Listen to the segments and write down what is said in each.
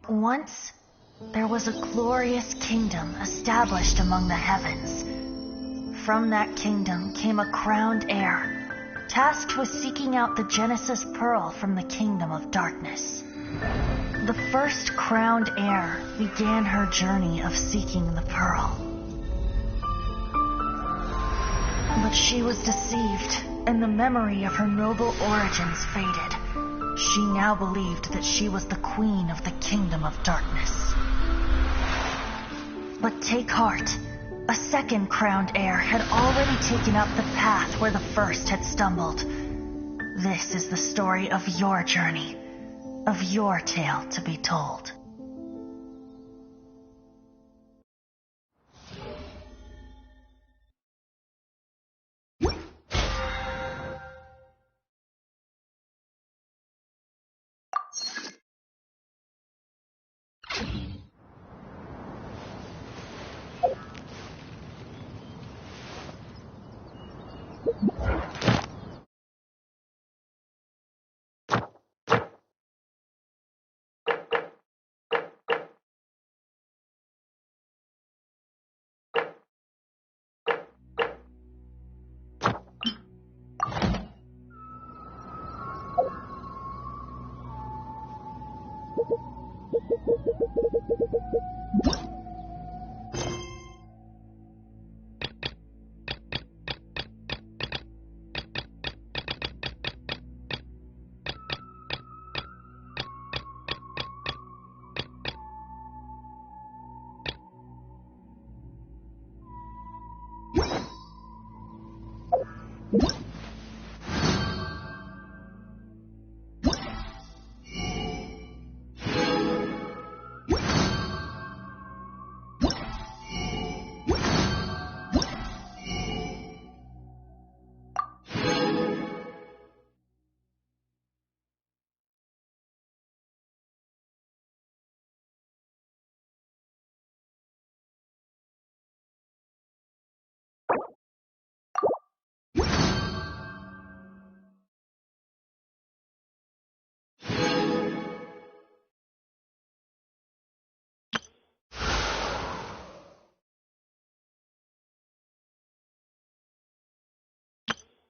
Once, there was a glorious kingdom established among the heavens. From that kingdom came a crowned heir, tasked with seeking out the Genesis Pearl from the kingdom of darkness. The first crowned heir began her journey of seeking the pearl. But she was deceived, and the memory of her noble origins faded. She now believed that she was the queen of the kingdom of darkness. But take heart. A second crowned heir had already taken up the path where the first had stumbled. This is the story of your journey, of your tale to be told.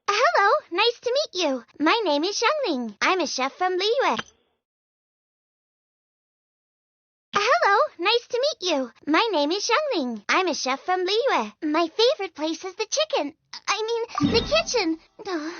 Hello, nice to meet you. My name is Xiangling. I'm a chef from Liyue. Hello, nice to meet you. My name is Xiangling. I'm a chef from Liyue. My favorite place is the chicken. The kitchen. Ah!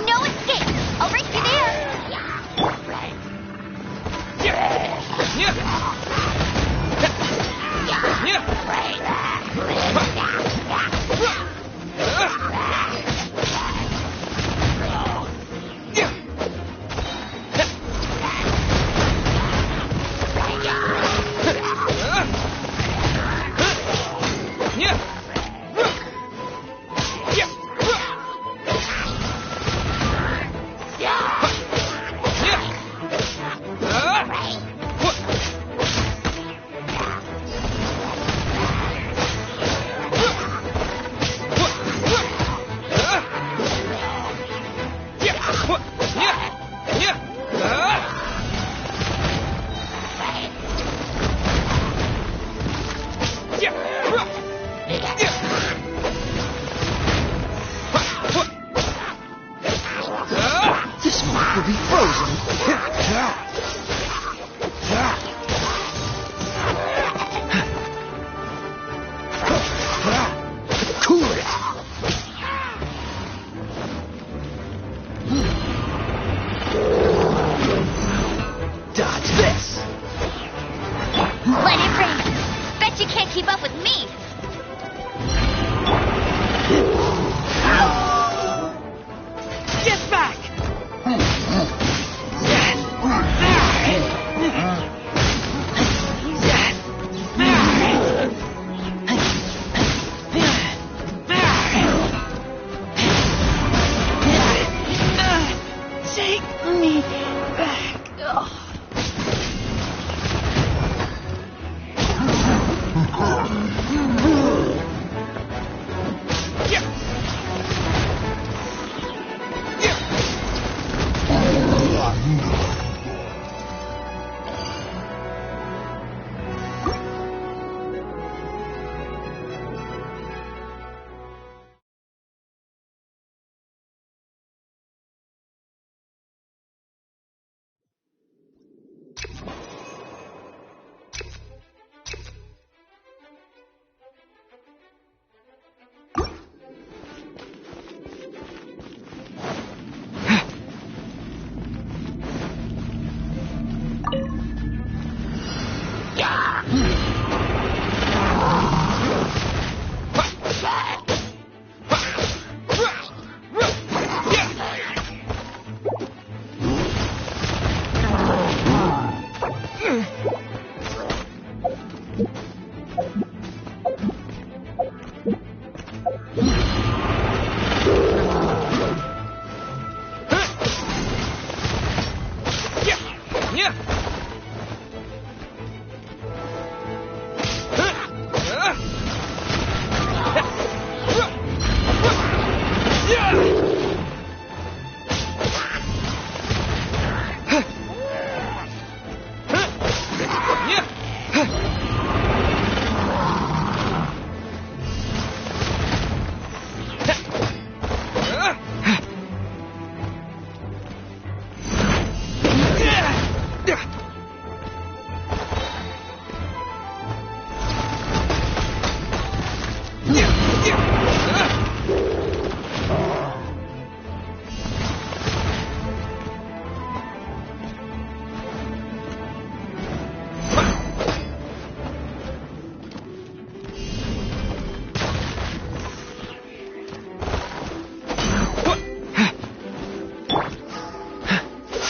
No escape! I'll race you there! This mark will be frozen. Cool it. Dodge this. Let it rain! Bet you can't keep up with me! Get back. Take me back.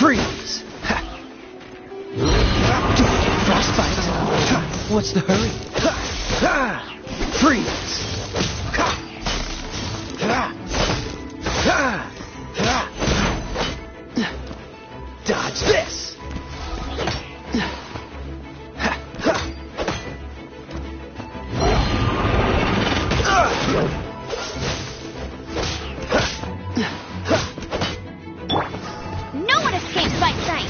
Freeze! Frostbite! What's the hurry? Freeze! Dodge this! No one escapes by sight!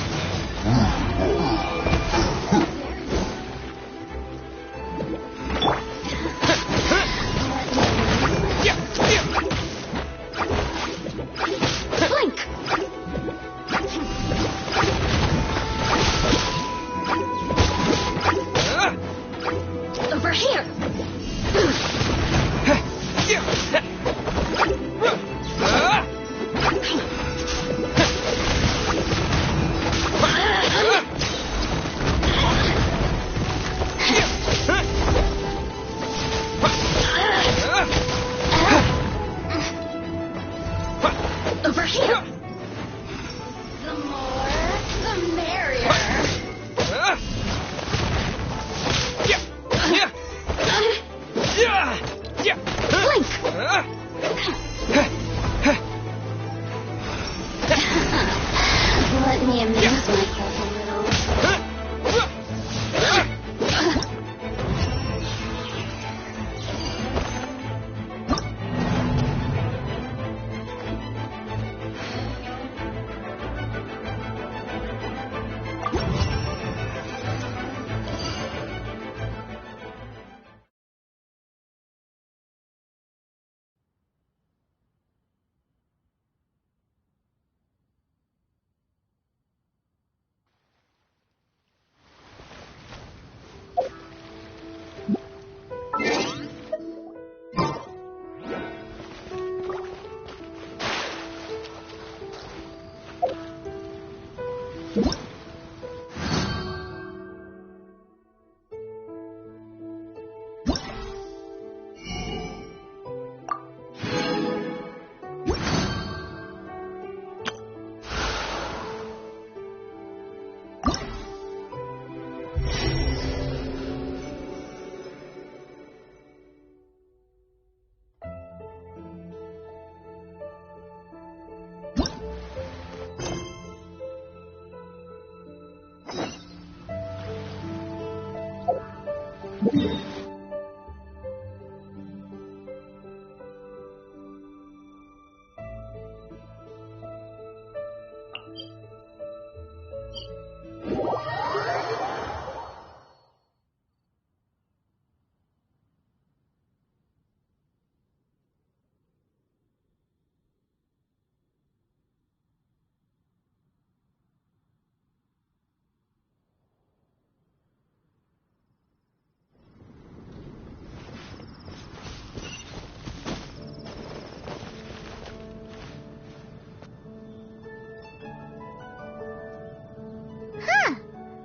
Blink!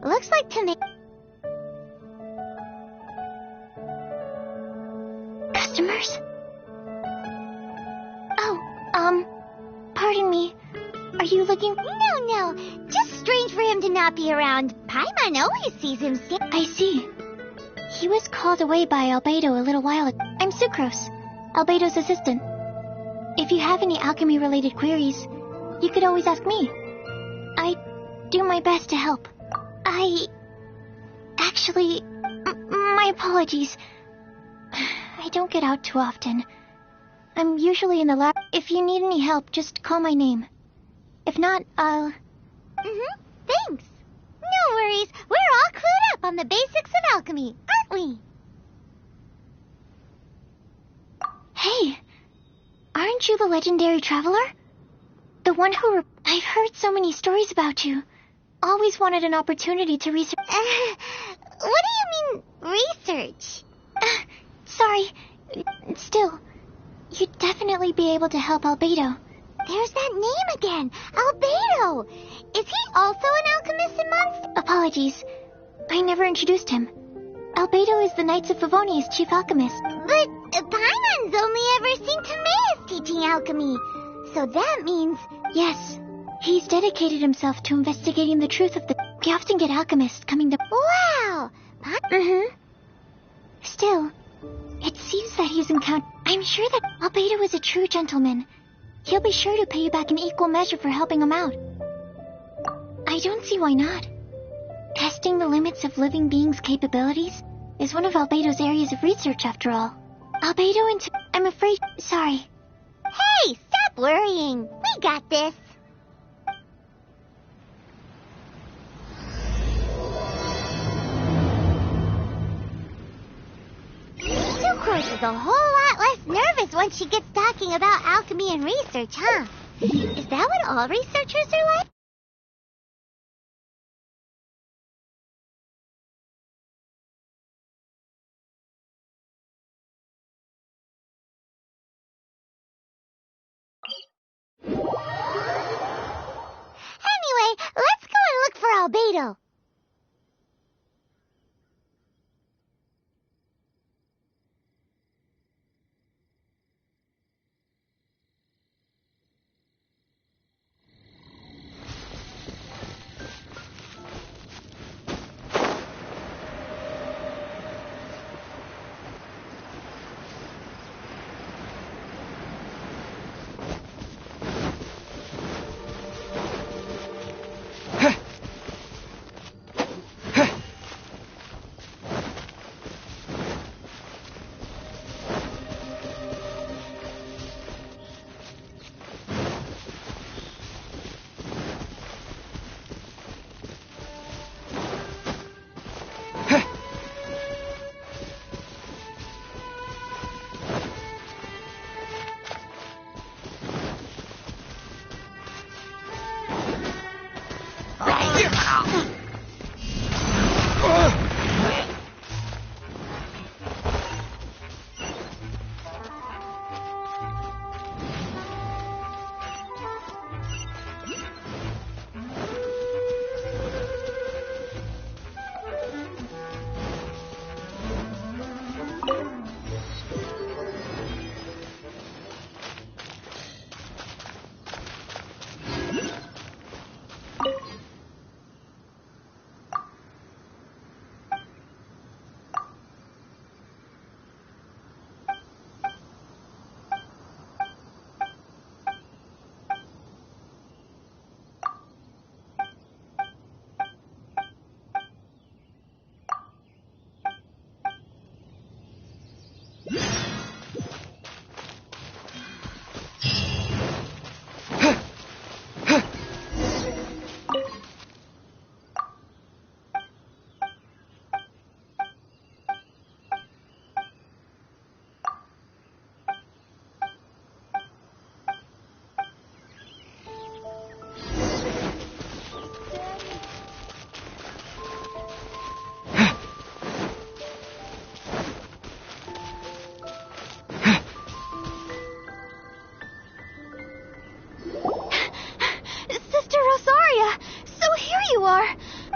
Looks like tomato. Customers? Oh, pardon me. Are you looking? No. Just strange for him to not be around. Paimon always sees him. I see. He was called away by Albedo a little while ago. I'm Sucrose, Albedo's assistant. If you have any alchemy-related queries, you could always ask me. I do my best to help. Actually, my apologies. I don't get out too often. I'm usually in the lab. If you need any help, just call my name. If not, I'll... Thanks. No worries. We're all clued up on the basics of alchemy, aren't we? Hey, aren't you the legendary traveler? The one who... I've heard so many stories about you. Always wanted an opportunity to research... what do you mean, research? Sorry. Still, you'd definitely be able to help Albedo. There's that name again, Albedo. Is he also an alchemist in Monst? Apologies. I never introduced him. Albedo is the Knights of Favonia's chief alchemist. But Paimon's only ever seen Timaeus teaching alchemy. So that means... Yes. He's dedicated himself to investigating the truth of the... We often get alchemists coming to... Wow! Still, it seems that he's encountered... I'm sure that Albedo is a true gentleman. He'll be sure to pay you back in equal measure for helping him out. I don't see why not. Testing the limits of living beings' capabilities is one of Albedo's areas of research, after all. Albedo and... I'm afraid... Sorry. Hey, stop worrying. We got this. Sucrose is a whole lot less nervous once she gets talking about alchemy and research, huh? Is that what all researchers are like? Anyway, let's go and look for Albedo.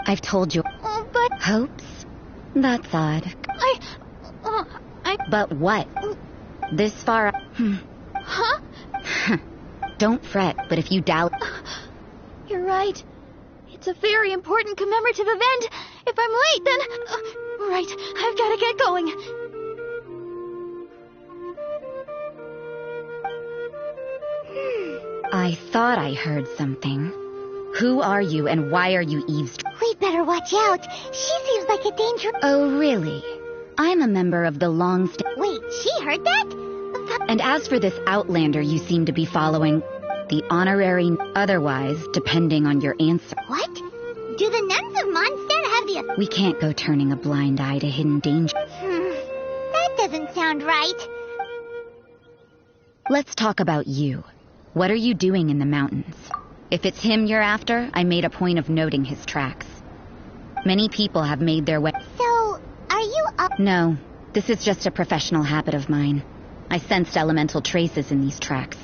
I've told you. But... Hopes? That's odd. But what? This far... Huh? Don't fret, but if you doubt... You're right. It's a very important commemorative event. If I'm late, then... right, I've gotta get going. I thought I heard something. Who are you and why are you eavesdropping? We'd better watch out. She seems like a danger... Oh, really? I'm a member of the Wait, she heard that? And as for this outlander you seem to be following, the honorary... Otherwise, depending on your answer. What? Do the nuns of Mondstadt have the... We can't go turning a blind eye to hidden danger. That doesn't sound right. Let's talk about you. What are you doing in the mountains? If it's him you're after, I made a point of noting his tracks. Many people have made their way... So, are you up... No, this is just a professional habit of mine. I sensed elemental traces in these tracks.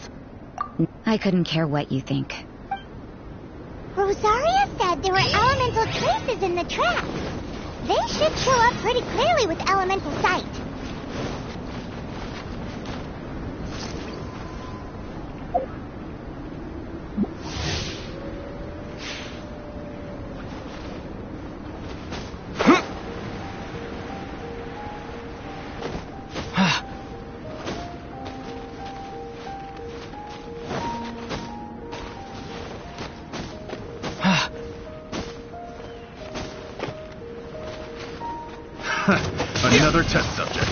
I couldn't care what you think. Rosaria said there were elemental traces in the tracks. They should show up pretty clearly with elemental sight. Another test subject.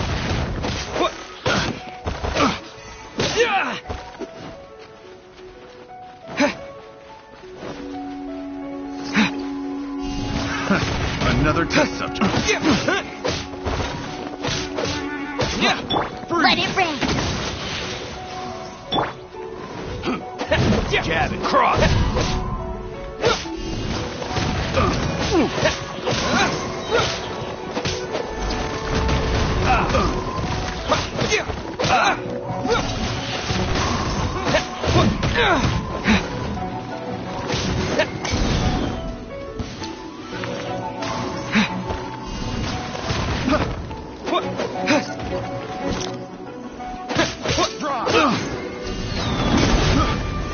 Another test subject. Let it rain. Jab and cross.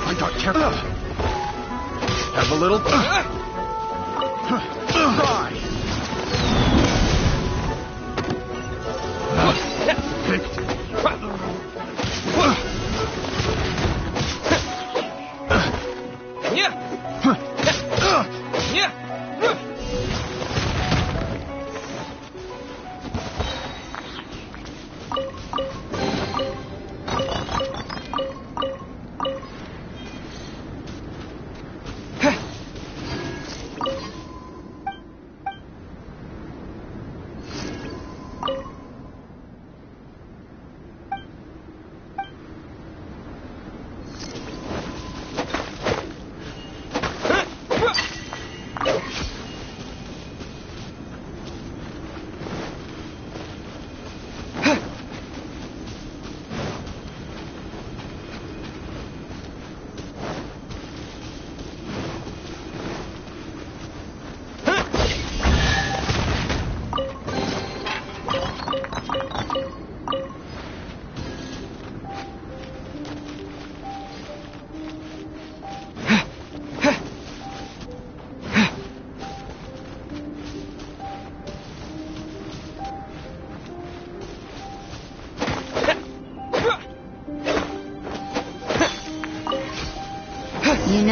I got careful. Have a little. Try. Picked.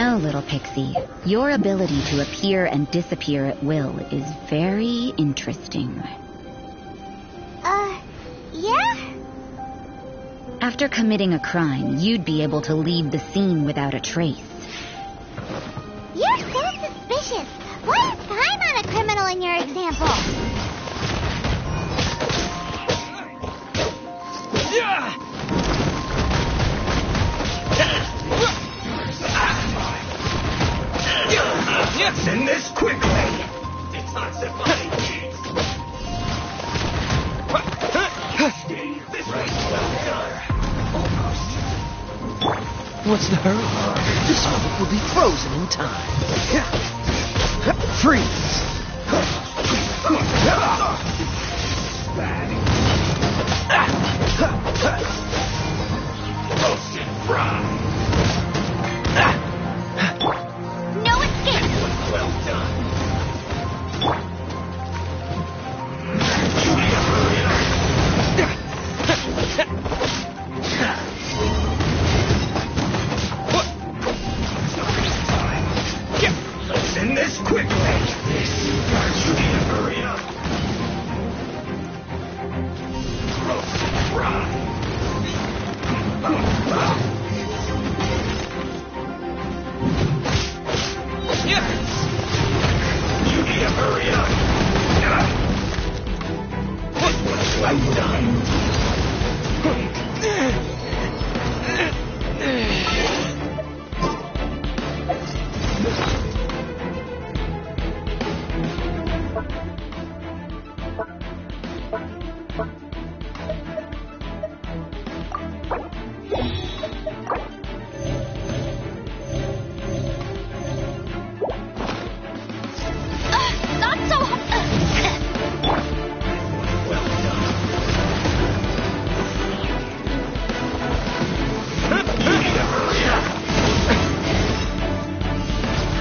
know, little pixie, your ability to appear and disappear at will is very interesting. Yeah? After committing a crime, you'd be able to leave the scene without a trace. You're so suspicious. What if I'm not a criminal in your example? Send this quickly! What's the hurry? This moment will be frozen in time. Freeze! Roasted fry! No escape! Well done! Send this quickly! You need to hurry up! Roasted fry! You need to hurry up! Well done! Not so Well done! You need to hurry up!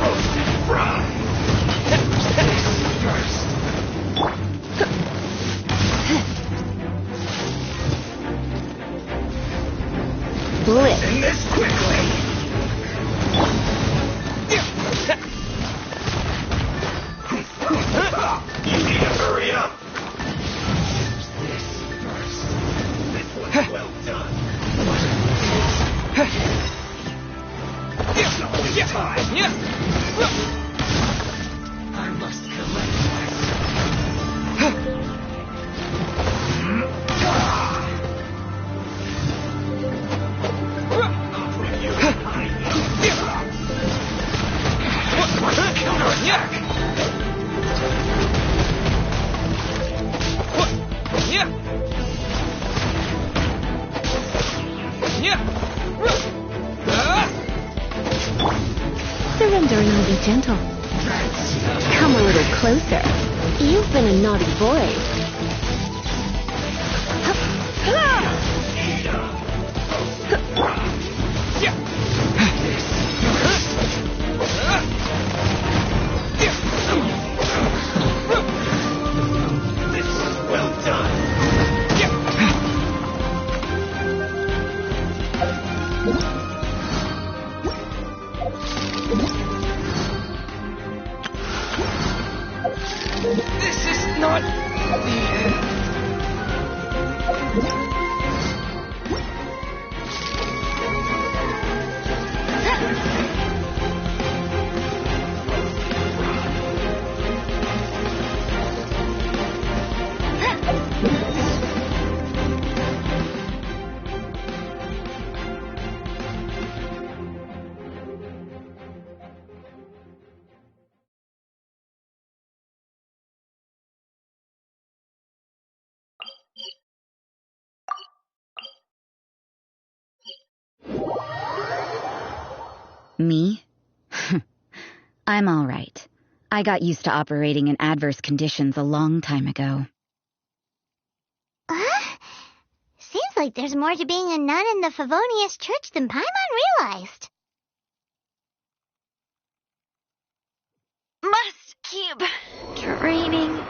Roasted fry! First! Blitz! Send this quickly! You need to hurry up! This first. This one's well done. It's always time. I must collect I'll bring you behind me. Counterattack! Surrender and I'll be gentle. Come a little closer. You've been a naughty boy. This was well done. This is not the end. Me? I'm all right. I got used to operating in adverse conditions a long time ago. Seems like there's more to being a nun in the Favonius Church than Paimon realized. Must keep training.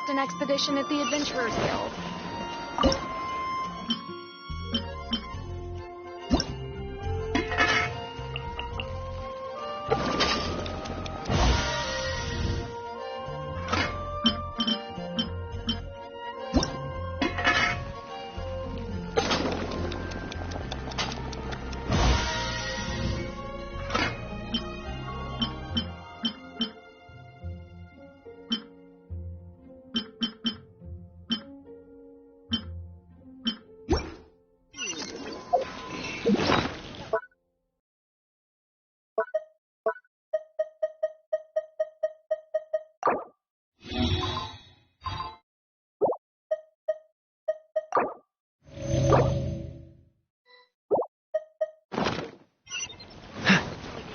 just an expedition at the Adventurers Guild.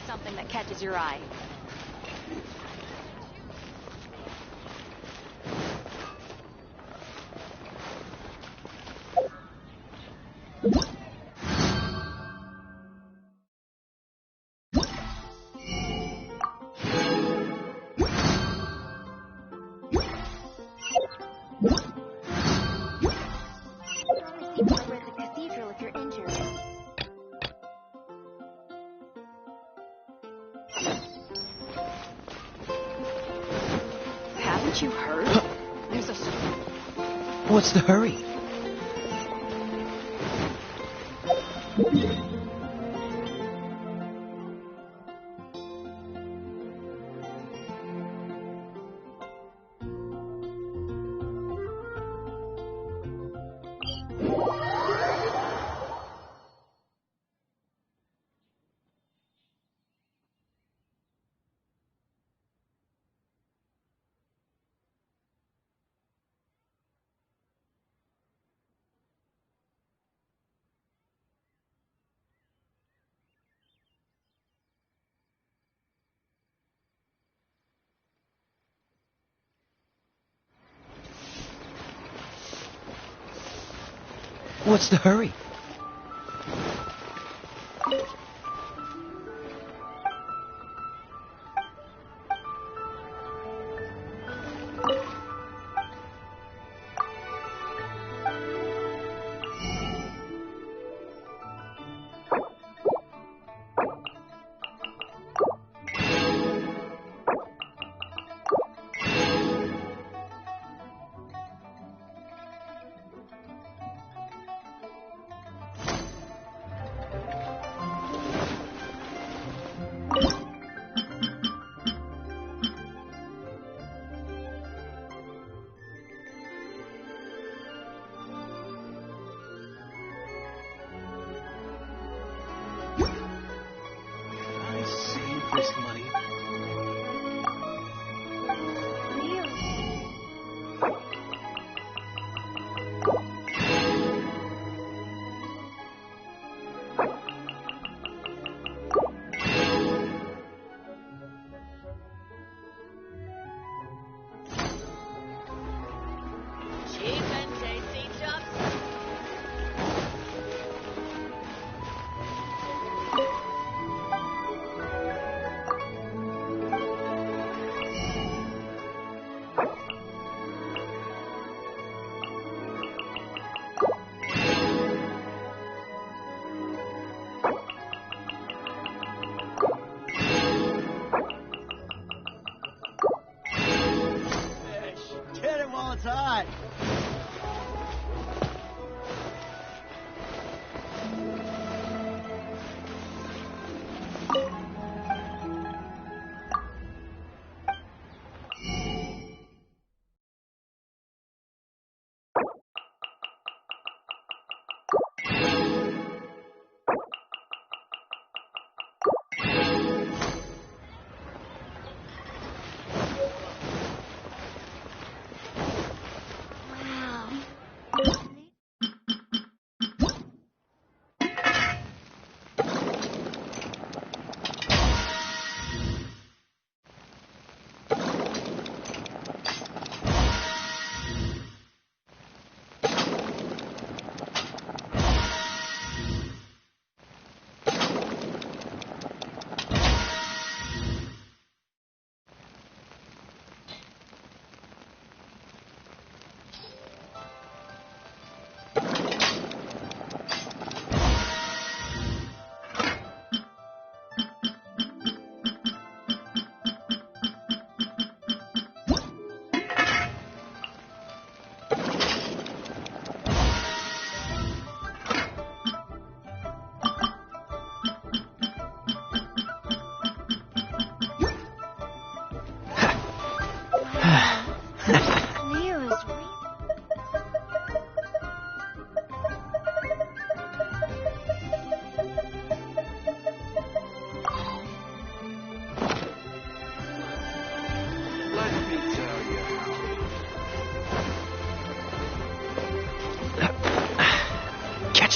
Something that catches your eye. Haven't you heard? There's a... What's the hurry? What's the hurry?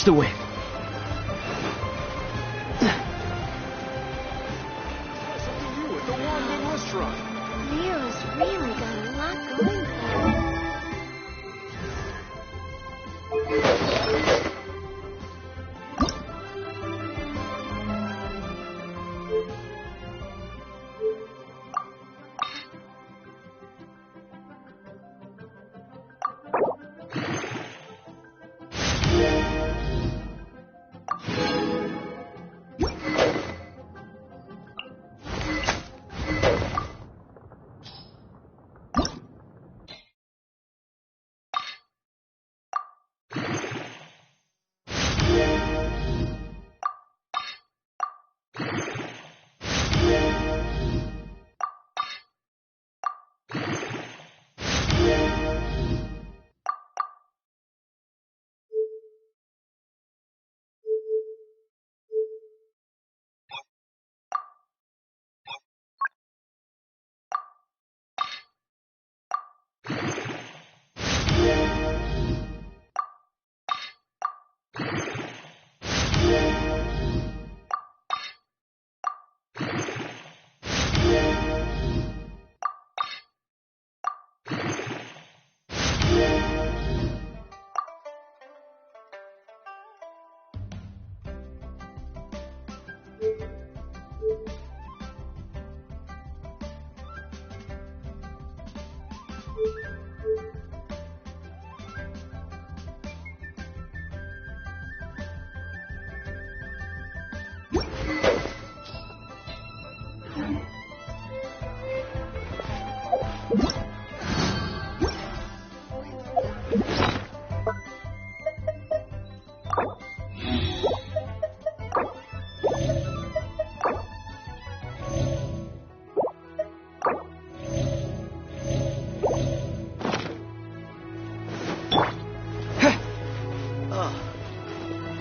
Catch the wind. Leo's really got a lot going for him.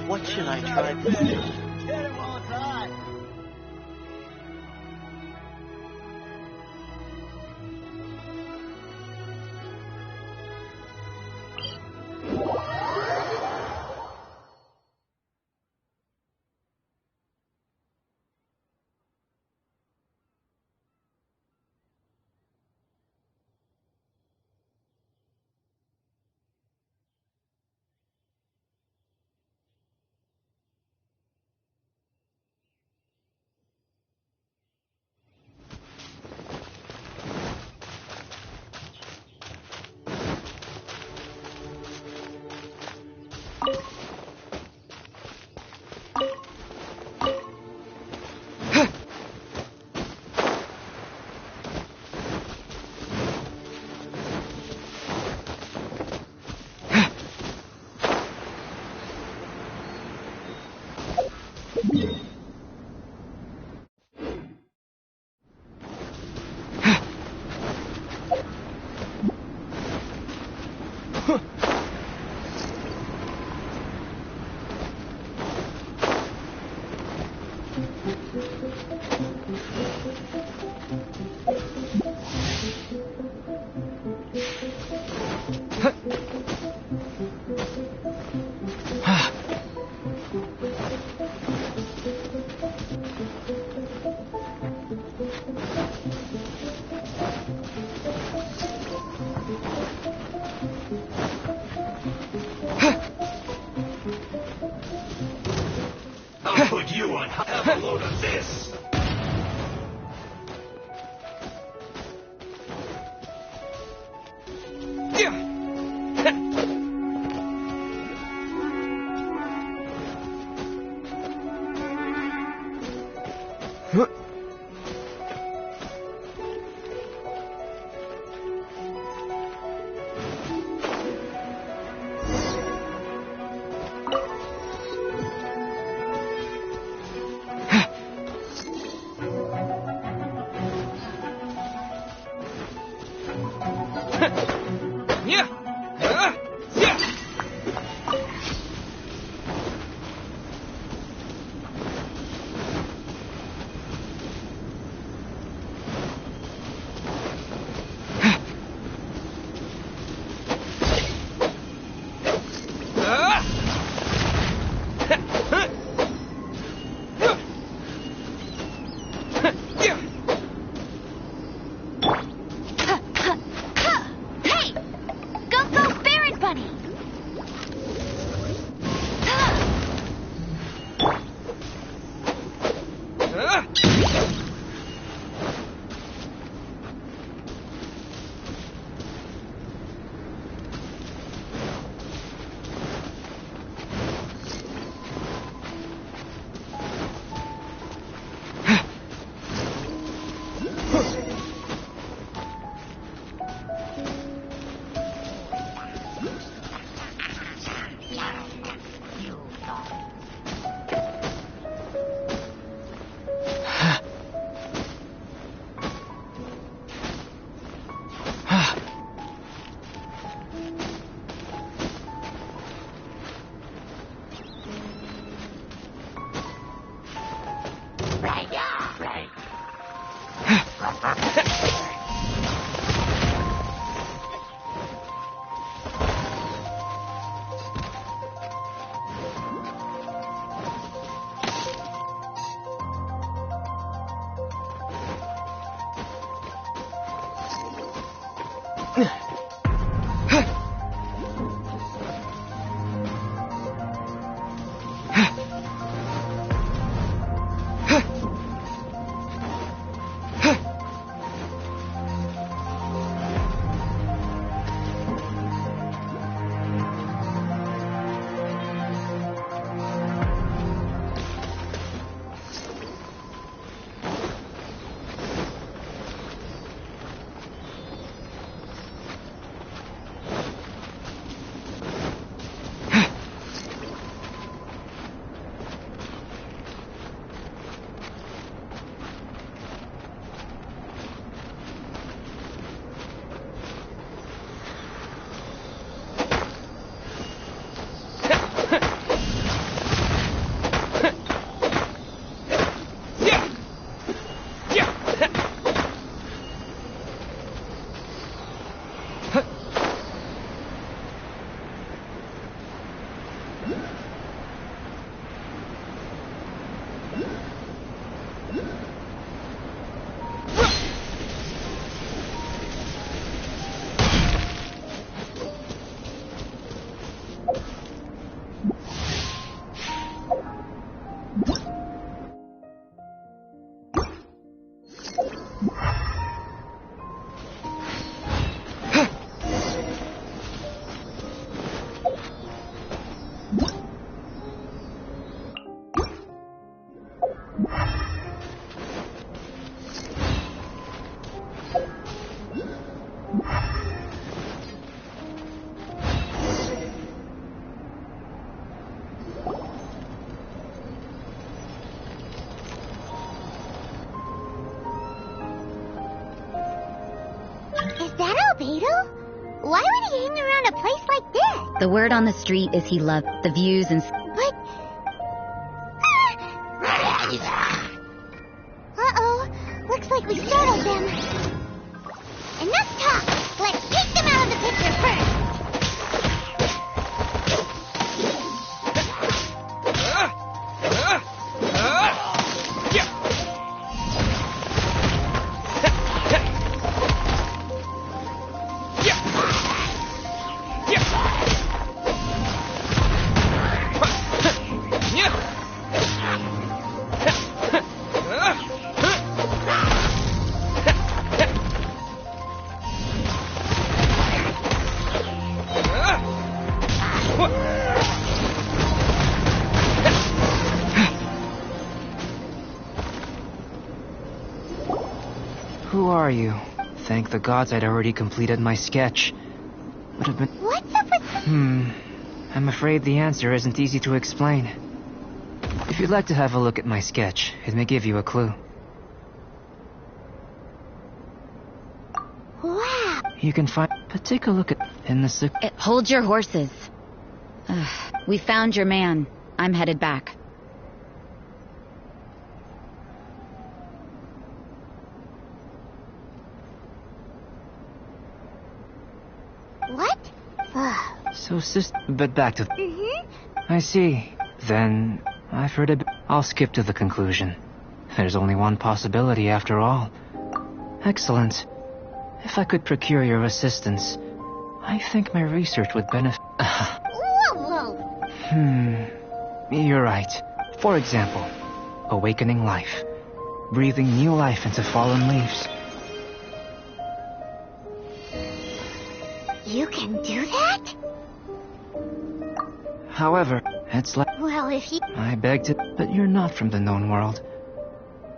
What should I try this? Get him while it's hot. I'll put you on. Have a load of this. Why would he hang around a place like this? The word on the street is he loved the views and... But... Uh-oh. Looks like we startled them. Enough talk. Let's take them out of the picture first. Who are you? Thank the gods I'd already completed my sketch. Would have been... What's up with... I'm afraid the answer isn't easy to explain. If you'd like to have a look at my sketch, it may give you a clue. Wow. You can find... But take a look at... In the... Hold your horses. We found your man. I'm headed back. What? So, but back to... I see. Then, I've heard a bit... I'll skip to the conclusion. There's only one possibility after all. Excellent. If I could procure your assistance, I think my research would benefit... Whoa. You're right. For example, awakening life. Breathing new life into fallen leaves. You can do that? However, it's like... Well, if you... I beg to... But you're not from the known world.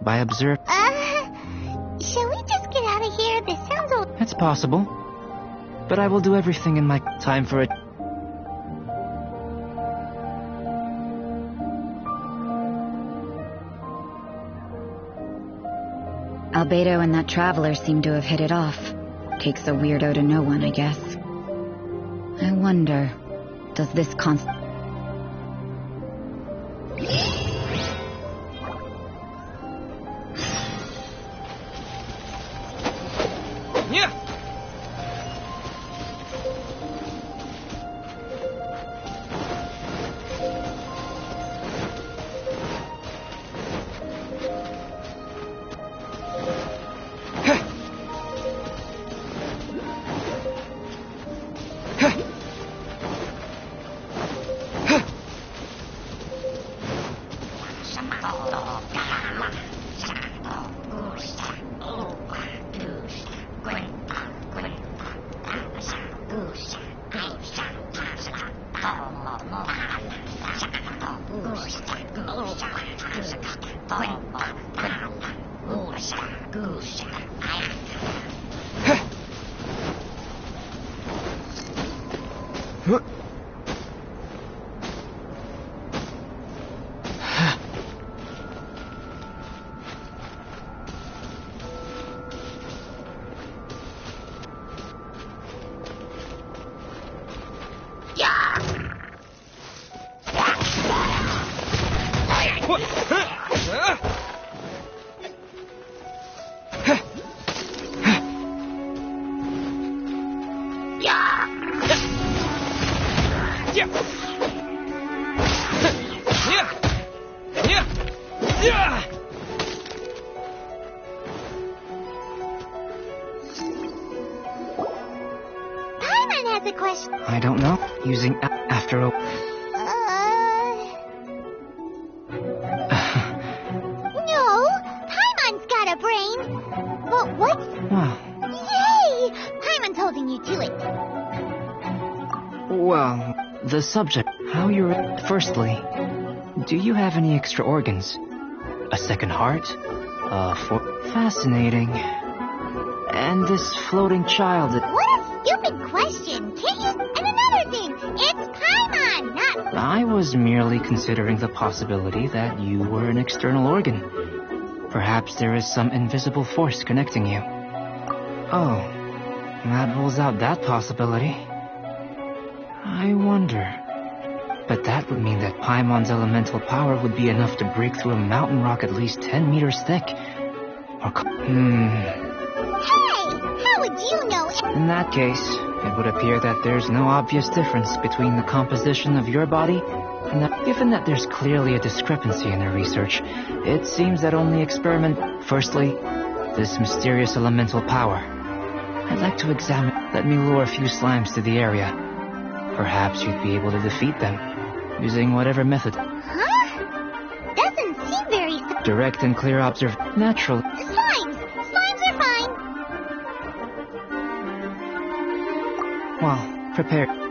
By observe... Shall we just get out of here? This sounds... It's possible. But I will do everything in my time for it. Albedo and that traveler seem to have hit it off. Takes a weirdo to know one, I guess. I wonder, does this Paimon has a question. I don't know. Using after a... No, Paimon's got a brain. But what's... Well, Yay! Paimon's holding you to it. well, the subject. How you're... Firstly, do you have any extra organs? A second heart? Fascinating. And this floating child... What a stupid question. Can't you... And another thing, it's Paimon, not... I was merely considering the possibility that you were an external organ. Perhaps there is some invisible force connecting you. Oh, that rules out that possibility. I wonder... But that would mean that Paimon's elemental power would be enough to break through a mountain rock at least 10 meters thick. Or... Hey! How would you know... In that case, it would appear that there's no obvious difference between the composition of your body and that... Given that there's clearly a discrepancy in the research, it seems that only experiment... Firstly, this mysterious elemental power. I'd like to examine... Let me lure a few slimes to the area. Perhaps you'd be able to defeat them, using whatever method. Huh? Doesn't seem very... Direct and clear Natural. Slimes! Slimes are fine! Well, prepare.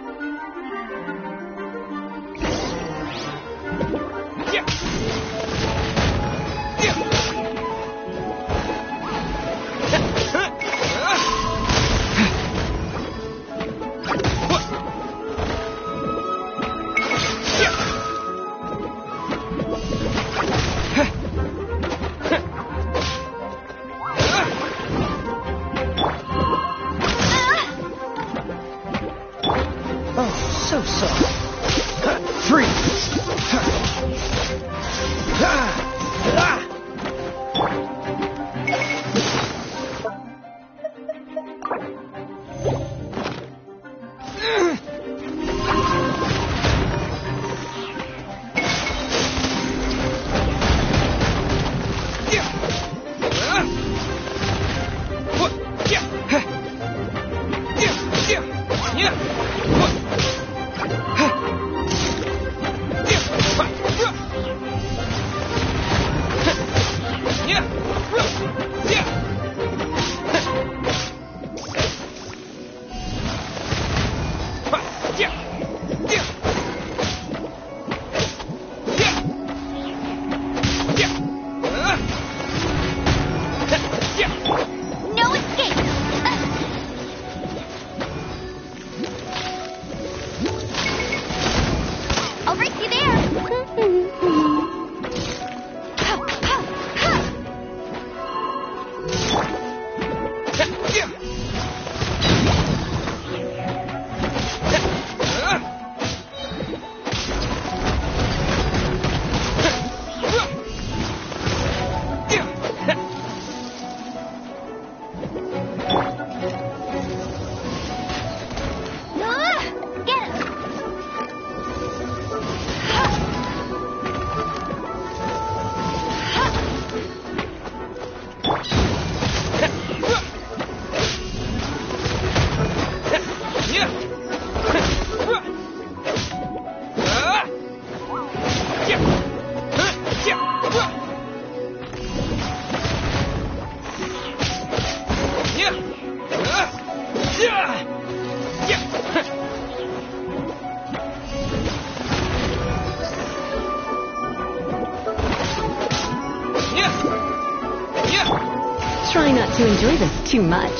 Try not to enjoy this too much.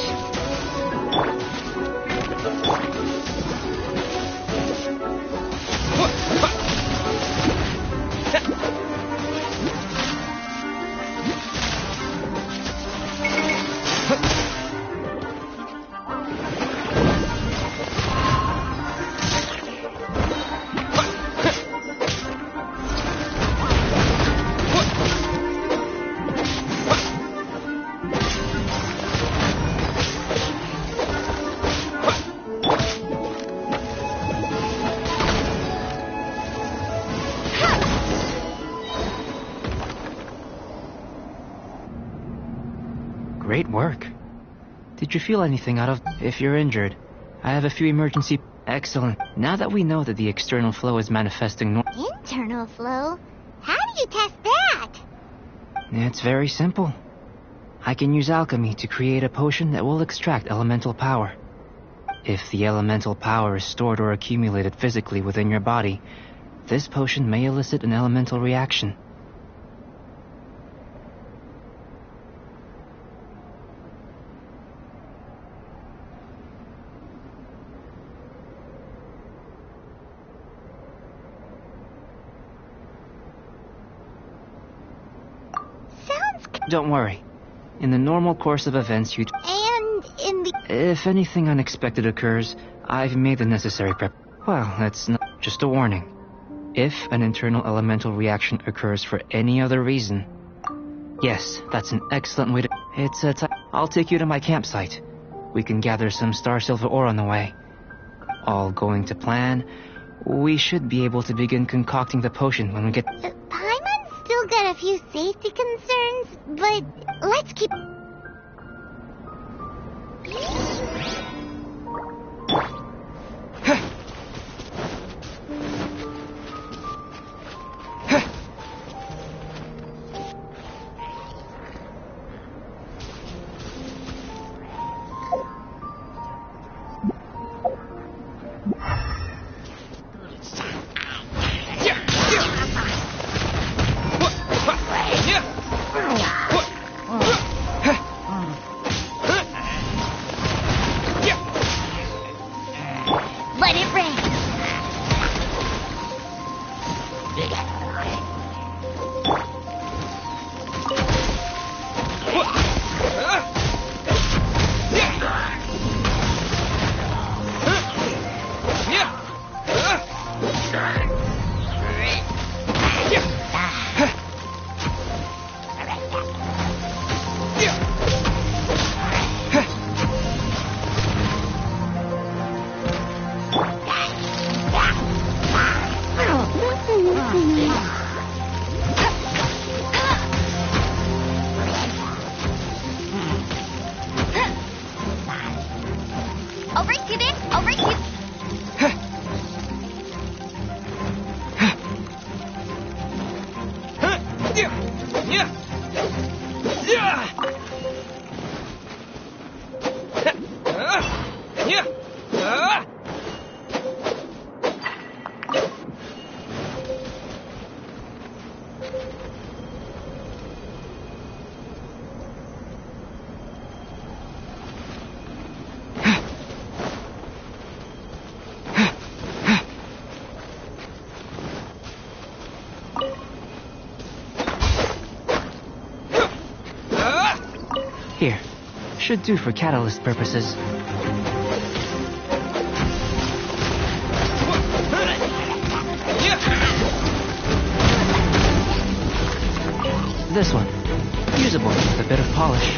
Great work. Did you feel anything out of... If you're injured, I have a few emergency... Excellent. Now that we know that the external flow is manifesting... Internal flow? How do you test that? It's very simple. I can use alchemy to create a potion that will extract elemental power. If the elemental power is stored or accumulated physically within your body, this potion may elicit an elemental reaction. Don't worry. In the normal course of events, you'd... And in the... If anything unexpected occurs, I've made the necessary prep... Well, that's not... Just a warning. If an internal elemental reaction occurs for any other reason... Yes, that's an excellent way to... It's a I'll take you to my campsite. We can gather some star silver ore on the way. All going to plan, we should be able to begin concocting the potion when we get... Paimon's still got a few safety concerns, but let's keep... Let it rain. I'll race you then. I'll race you. Here. Should do for catalyst purposes. This one. Usable with a bit of polish.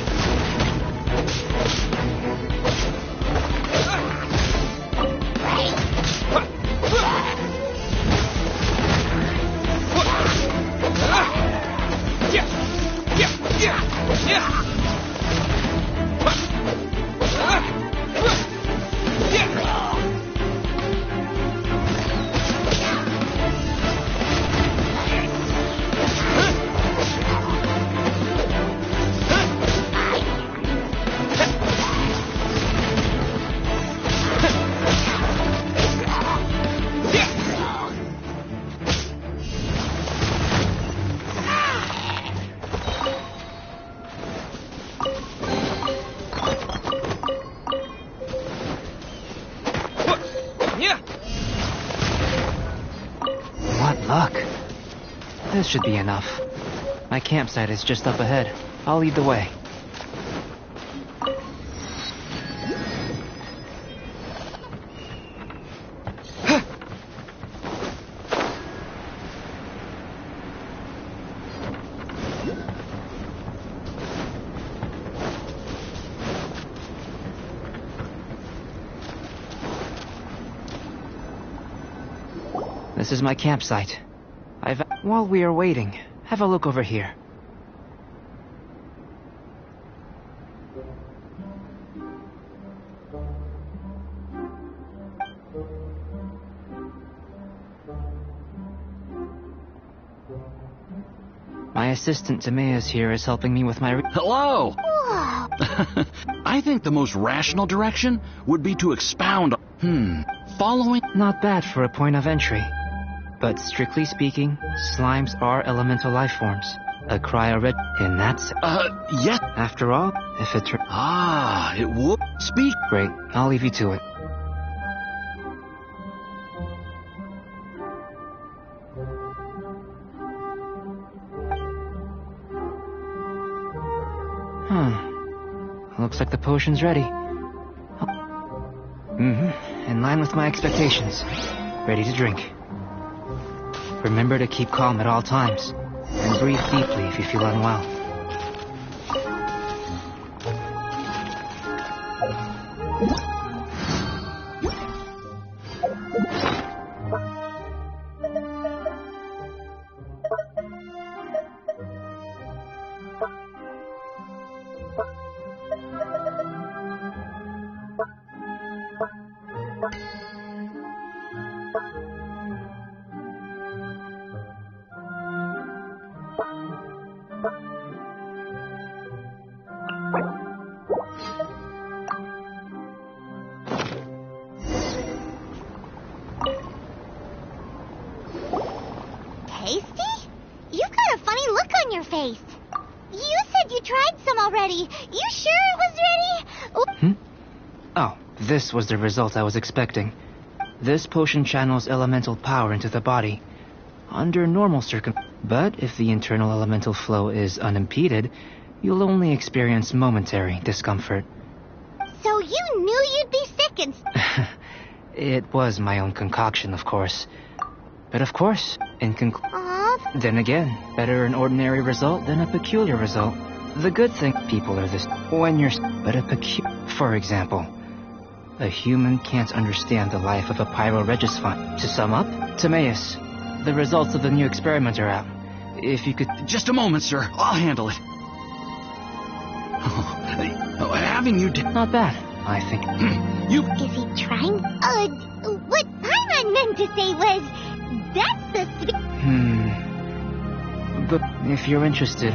luck. This should be enough. My campsite is just up ahead. I'll lead the way. This is my campsite. While we are waiting, have a look over here. My assistant Timaeus here is helping me with my Hello! I think the most rational direction would be to expound. Following. Not bad for a point of entry. But strictly speaking, slimes are elemental life forms. A cryo-red in that sense. Yes. After all, if it it would. Speak. Great, I'll leave you to it. Looks like the potion's ready. In line with my expectations. Ready to drink. Remember to keep calm at all times, and breathe deeply if you feel unwell. Tasty? You've got a funny look on your face. You said you tried some already. You sure it was ready? Oh, this was the result I was expecting. This potion channels elemental power into the body. Under normal circumstances. But if the internal elemental flow is unimpeded, you'll only experience momentary discomfort. So you knew you'd be sick and... It was my own concoction, of course. But of course, then again, better an ordinary result than a peculiar result. The good thing, people are this, when you're, but for example, a human can't understand the life of a pyro-regisfine. To sum up, Timaeus, the results of the new experiment are out. If you could... Just a moment, sir. I'll handle it. Having you... Not bad, I think. You... Is he trying? What Paimon meant to say was... That's the... But if you're interested...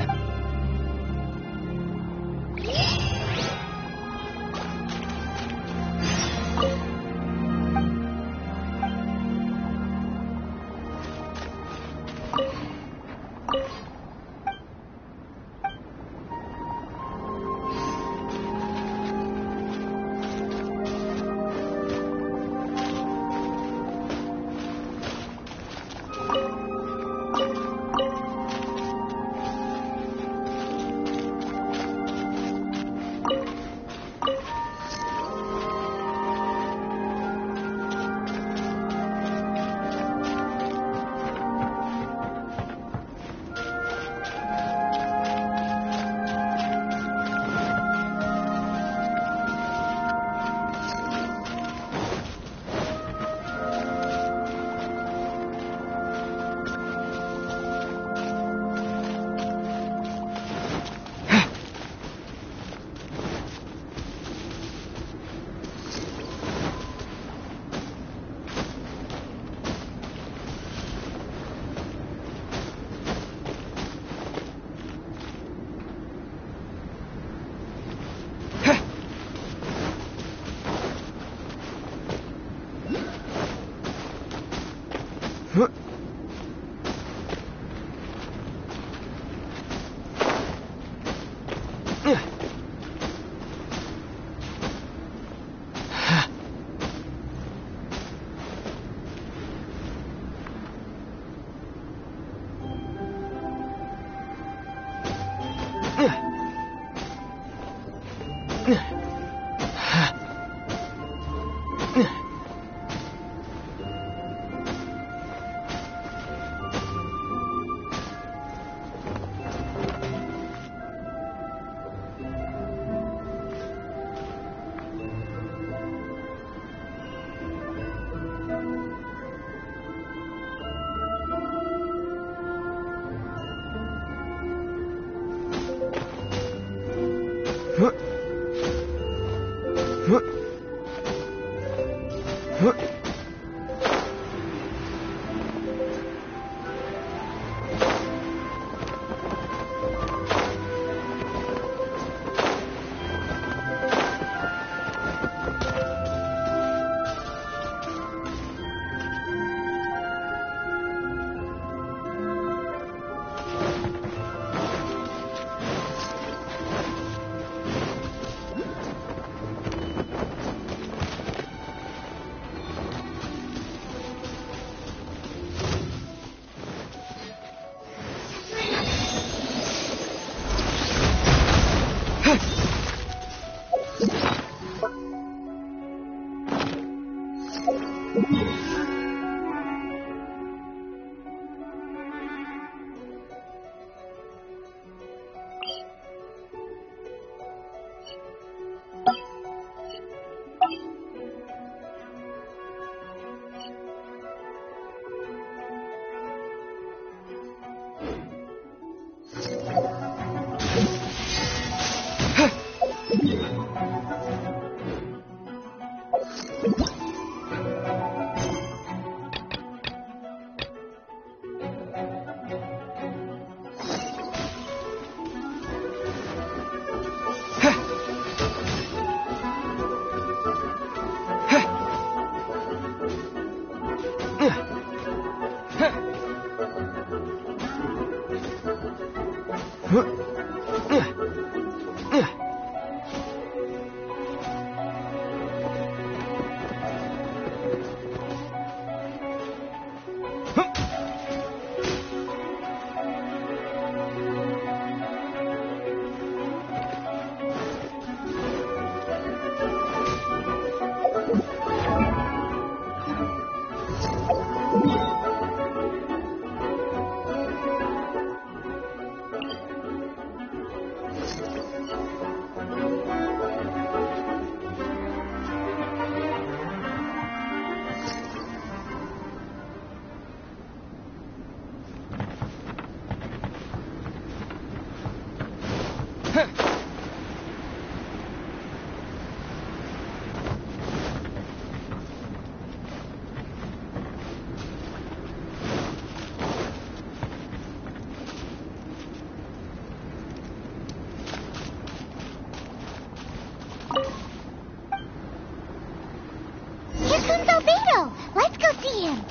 Here comes Albedo! Let's go see him!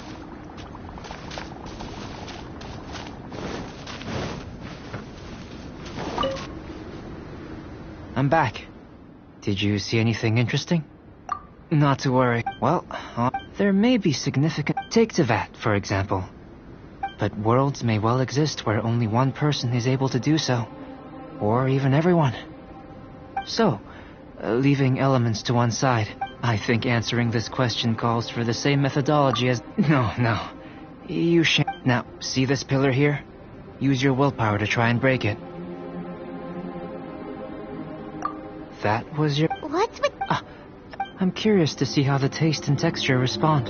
I'm back. Did you see anything interesting? Not to worry. Well, there may be significant... Take Tevat, for example. But worlds may well exist where only one person is able to do so. Or even everyone. So, leaving elements to one side, I think answering this question calls for the same methodology as... No. You shan't... Now, see this pillar here? Use your willpower to try and break it. That was your... What's with... I'm curious to see how the taste and texture respond.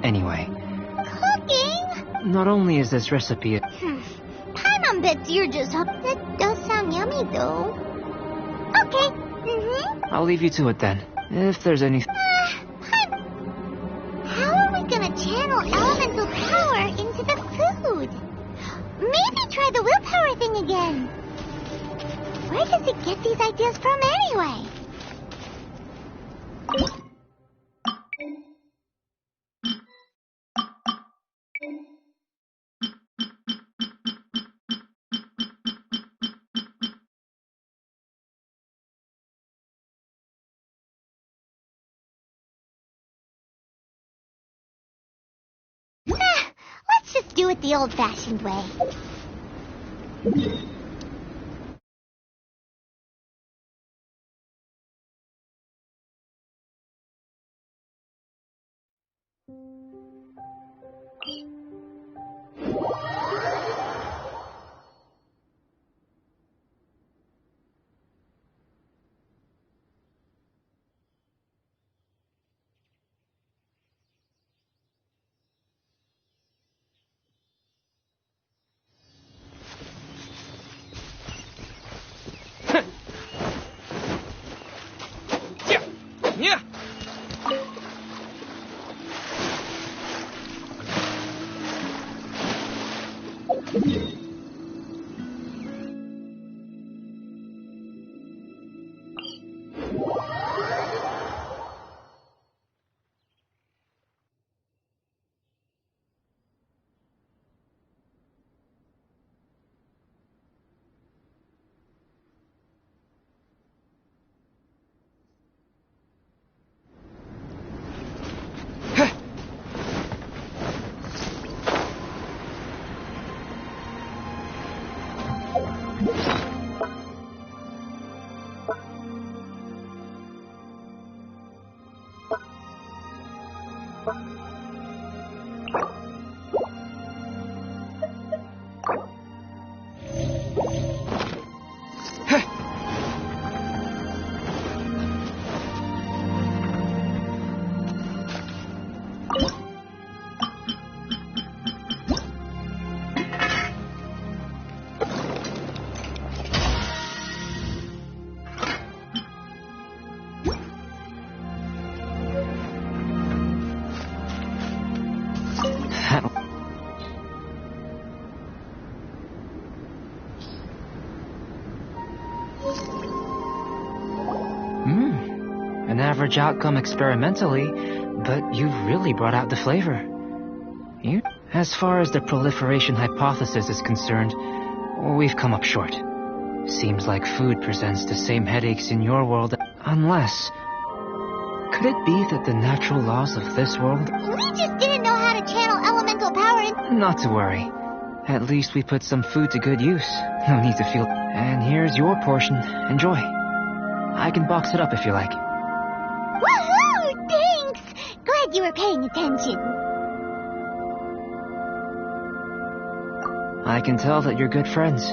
Anyway. Cooking? Not only is this recipe... Paimon bets you're just up. That does sound yummy, though. Okay. I'll leave you to it then. If there's any... How are we gonna channel elemental power into the food? Maybe try the willpower thing again. Where does it get these ideas from anyway? Let's just do it the old-fashioned way. An average outcome experimentally, but you've really brought out the flavor. As far as the proliferation hypothesis is concerned, we've come up short. Seems like food presents the same headaches in your world, unless... Could it be that the natural laws of this world... We just didn't know how to channel elemental power in... Not to worry. At least we put some food to good use. No need to feel... And here's your portion. Enjoy. I can box it up if you like. Woohoo! Thanks! Glad you were paying attention. I can tell that you're good friends.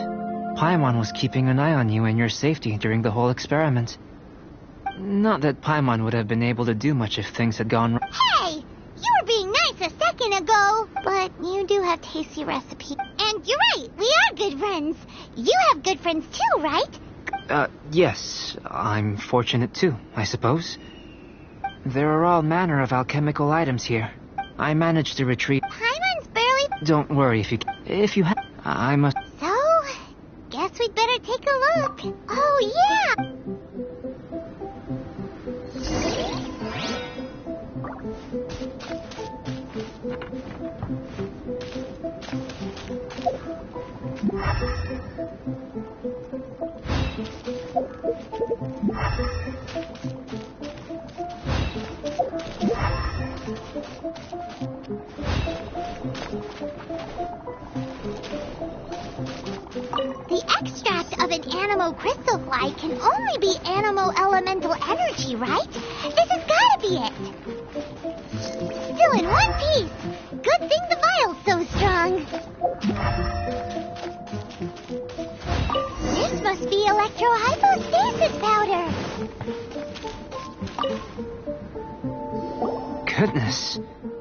Paimon was keeping an eye on you and your safety during the whole experiment. Not that Paimon would have been able to do much if things had gone wrong. Hey! You were being nice a second ago. But you do have tasty recipes. And you're right, we are good friends. You have good friends too, right? Yes. I'm fortunate too, I suppose. There are all manner of alchemical items here. I managed to retrieve... Paimon's barely... Don't worry if you have... I must... So, guess we'd better take a look. Oh, yeah! The extract of an animo crystal fly can only be animo elemental energy, right? This has gotta be it. Still in one piece. Good thing the vial's so strong. This must be electrohypostasis powder. Goodness.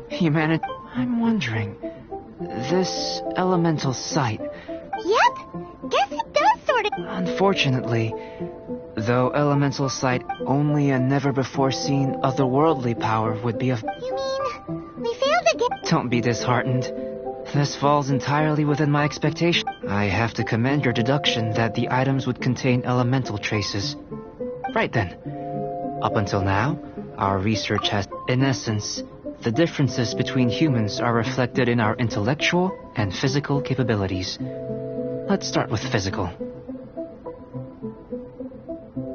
Humanity... I'm wondering... This elemental sight... Yep. Guess it does sort of... Unfortunately, though elemental sight only a never-before-seen otherworldly power would be of... You mean we failed to get... Don't be disheartened. This falls entirely within my expectation. I have to commend your deduction that the items would contain elemental traces. Right then. Up until now, our research has... In essence, the differences between humans are reflected in our intellectual and physical capabilities. Let's start with physical.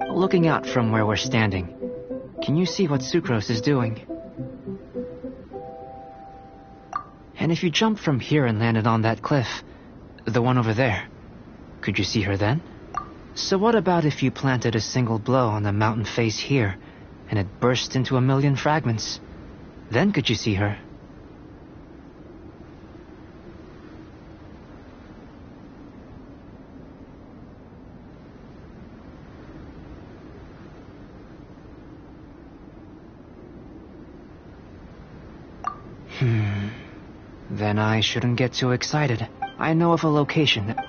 Looking out from where we're standing, can you see what Sucrose is doing? And if you jumped from here and landed on that cliff, the one over there, could you see her then? So what about if you planted a single blow on the mountain face here, and it burst into 1,000,000 fragments? Then could you see her? Then I shouldn't get too excited. I know of a location that...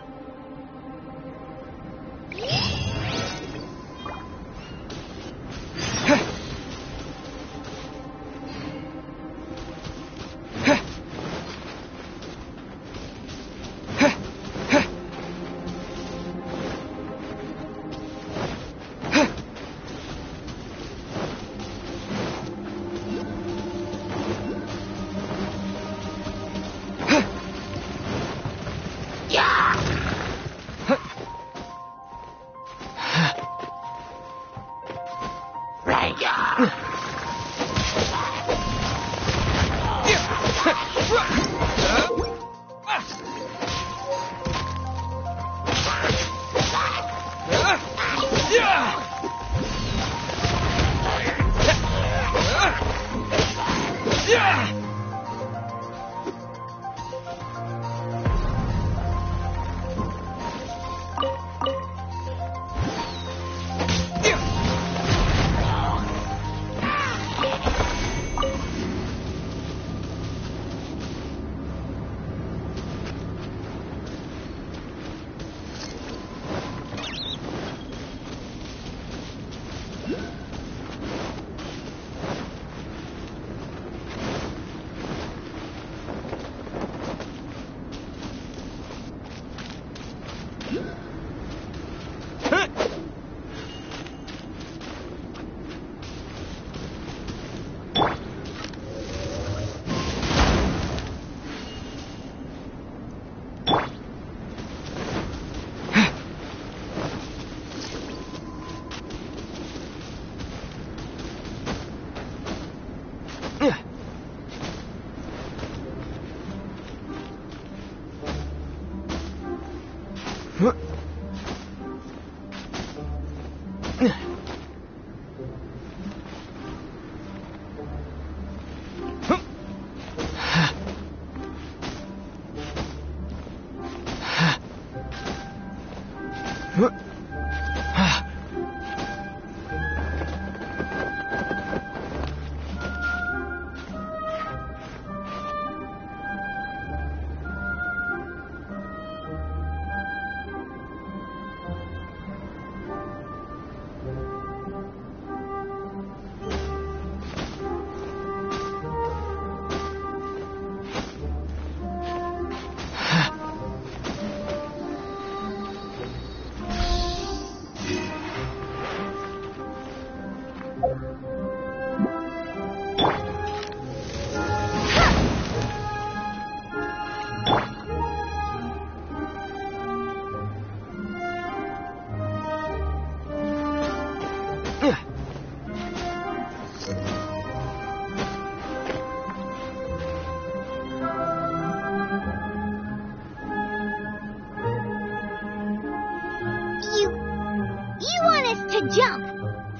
You want us to jump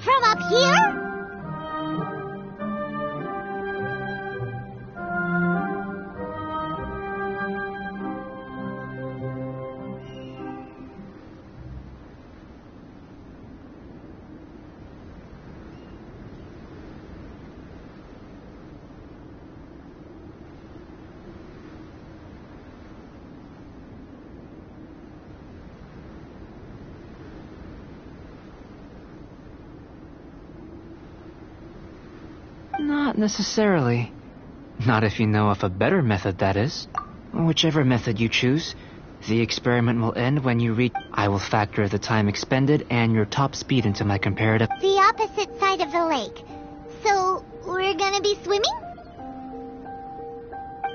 from up here? Not necessarily. Not if you know of a better method, that is. Whichever method you choose, the experiment will end when you reach... I will factor the time expended and your top speed into my comparative... The opposite side of the lake. So, we're gonna be swimming?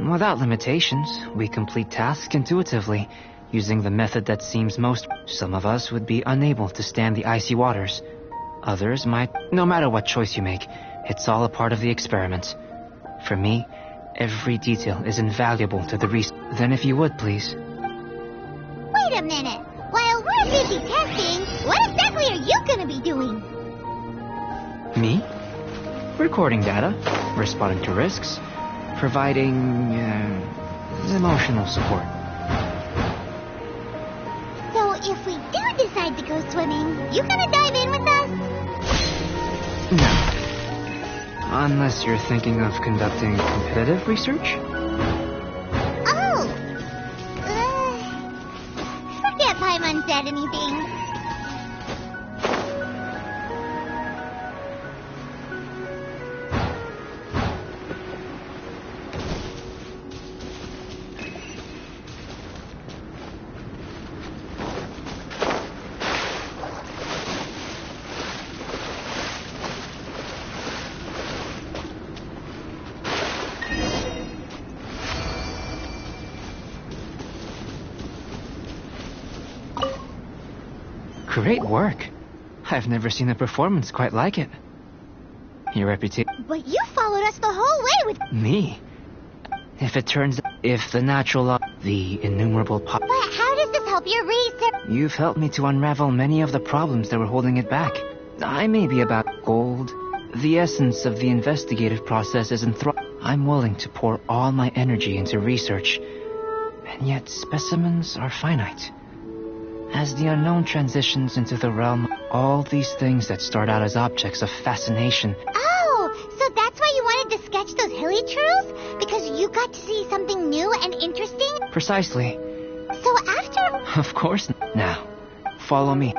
Without limitations, we complete tasks intuitively, using the method that seems most... Some of us would be unable to stand the icy waters. Others might... No matter what choice you make, it's all a part of the experiment. For me, every detail is invaluable to the research. Then if you would, please. Wait a minute. While we're busy testing, what exactly are you gonna be doing? Me? Recording data, responding to risks, providing, emotional support. So if we do decide to go swimming, you gonna dive in with us? No. Unless you're thinking of conducting competitive research? Oh! Forget Paimon said anything. Great work. I've never seen a performance quite like it. Your reputation... But you followed us the whole way with... Me? If the natural law... The innumerable... But how does this help your research? You've helped me to unravel many of the problems that were holding it back. I may be about gold. The essence of the investigative process is I'm willing to pour all my energy into research. And yet specimens are finite. As the unknown transitions into the realm, all these things that start out as objects of fascination... Oh, so that's why you wanted to sketch those hilly trails? Because you got to see something new and interesting? Precisely. So after... Of course. Now, follow me.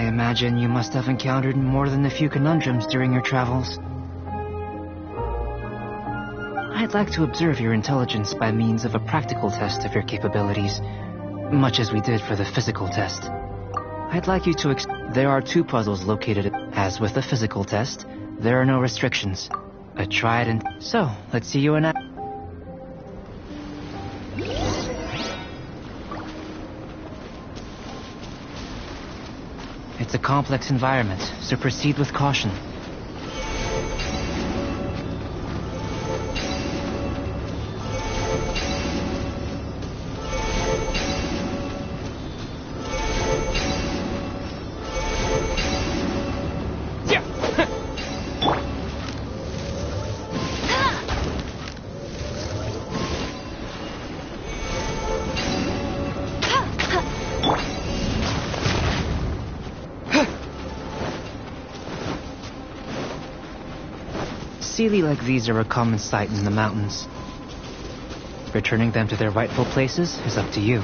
imagine you must have encountered more than a few conundrums during your travels. I'd like to observe your intelligence by means of a practical test of your capabilities, much as we did for the physical test. I'd like you to there are 2 puzzles located. As with the physical test, there are no restrictions. A tried and... So, let's see you in action. It's a complex environment, so proceed with caution. Sealy like these are a common sight in the mountains. Returning them to their rightful places is up to you.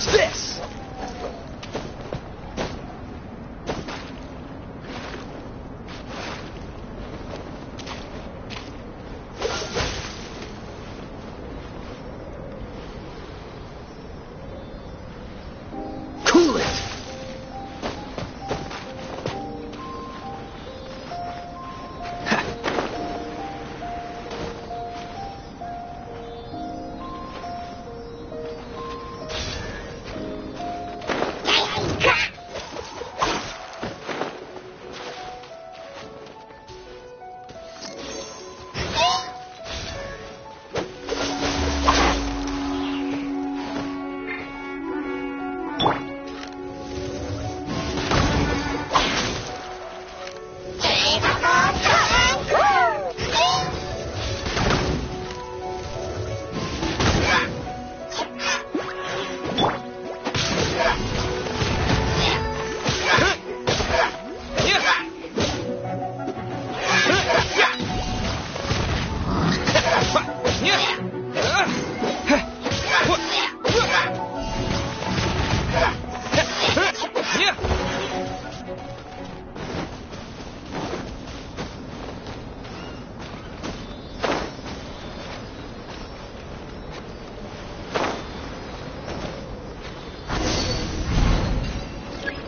What's this? Cool it!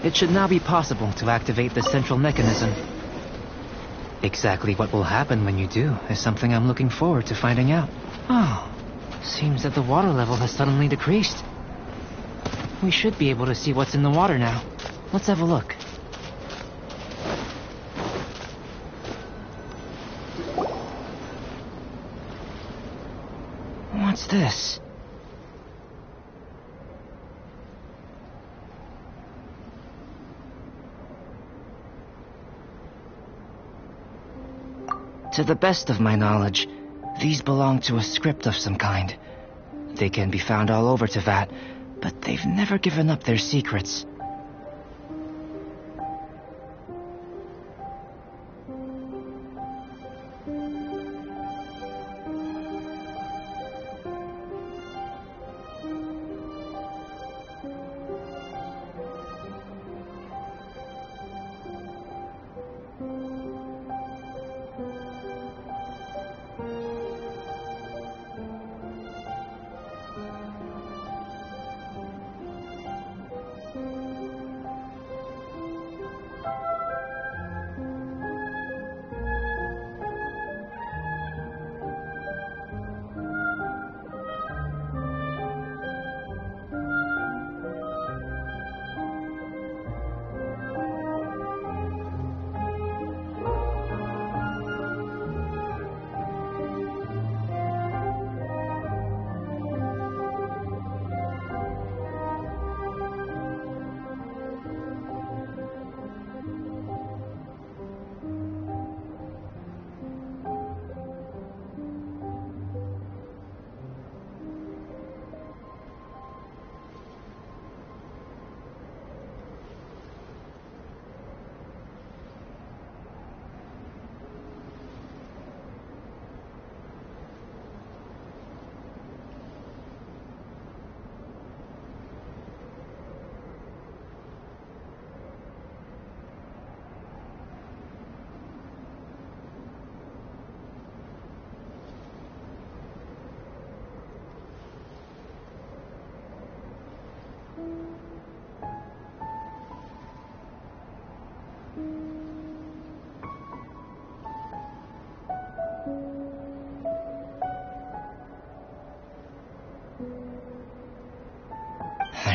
It should now be possible to activate the central mechanism. Exactly what will happen when you do is something I'm looking forward to finding out. Oh, seems that the water level has suddenly decreased. We should be able to see what's in the water now. Let's have a look. What's this? To the best of my knowledge, these belong to a script of some kind. They can be found all over Teyvat, but they've never given up their secrets.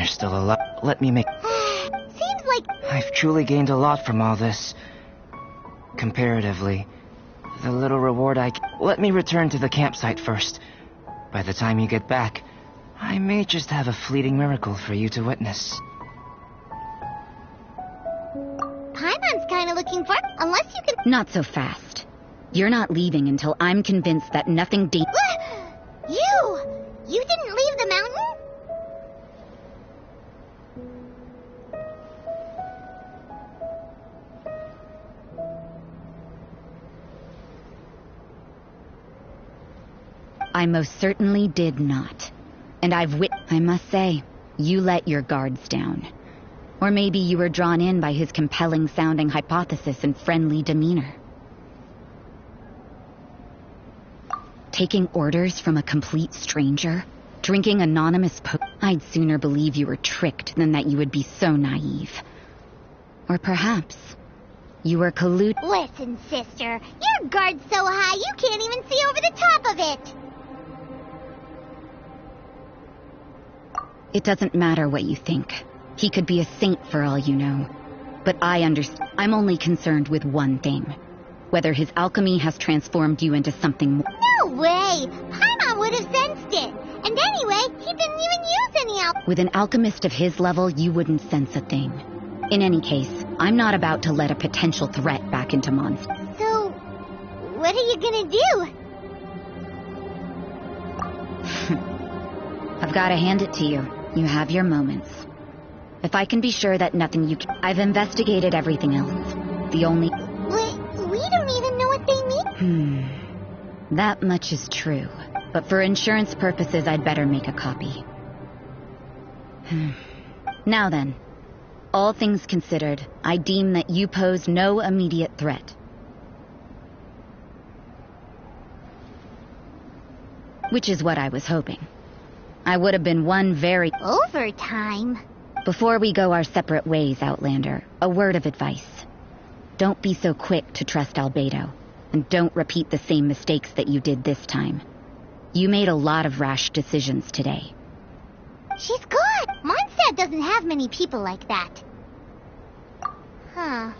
There's still a lot. Let me make... Seems like... I've truly gained a lot from all this. Comparatively. The little reward Let me return to the campsite first. By the time you get back, I may just have a fleeting miracle for you to witness. Paimon's kinda looking for... Unless you can... Not so fast. You're not leaving until I'm convinced that nothing You! You didn't leave the mountain? I most certainly did not. And I must say, You let your guards down. Or maybe you were drawn in by his compelling-sounding hypothesis and friendly demeanor. Taking orders from a complete stranger? Drinking anonymous I'd sooner believe you were tricked than that you would be so naive. Or perhaps you were Listen, sister. Your guard's so high you can't even see over the top of it. It doesn't matter what you think. He could be a saint for all you know. But I understand. I'm only concerned with one thing. Whether his alchemy has transformed you into something more. No way! Paimon would have sensed it. And anyway, he didn't even use any alchemy. With an alchemist of his level, you wouldn't sense a thing. In any case, I'm not about to let a potential threat back into monsters. So, what are you gonna do? I've got to hand it to you. You have your moments. If I can be sure that nothing you can... I've investigated everything else. The only... We don't even know what they mean. That much is true. But for insurance purposes, I'd better make a copy. Now then, all things considered, I deem that you pose no immediate threat. Which is what I was hoping. I would have been one very... Overtime? Before we go our separate ways, Outlander, a word of advice. Don't be so quick to trust Albedo, and don't repeat the same mistakes that you did this time. You made a lot of rash decisions today. She's good. Mondstadt doesn't have many people like that. Huh.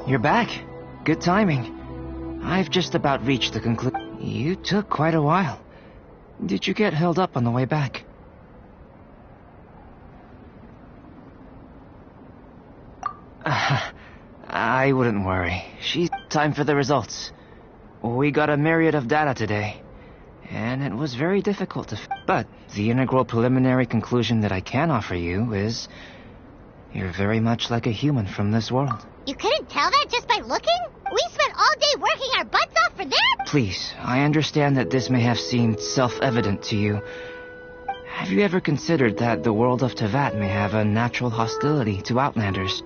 You're back. Good timing. I've just about reached the conclusion. You took quite a while. Did you get held up on the way back? I wouldn't worry. Time for the results. We got a myriad of data today, and it was very difficult to... But the integral preliminary conclusion that I can offer you is... You're very much like a human from this world. You couldn't tell that just by looking? We spent all day working our butts off for that? Please, I understand that this may have seemed self-evident to you. Have you ever considered that the world of Tevat may have a natural hostility to Outlanders?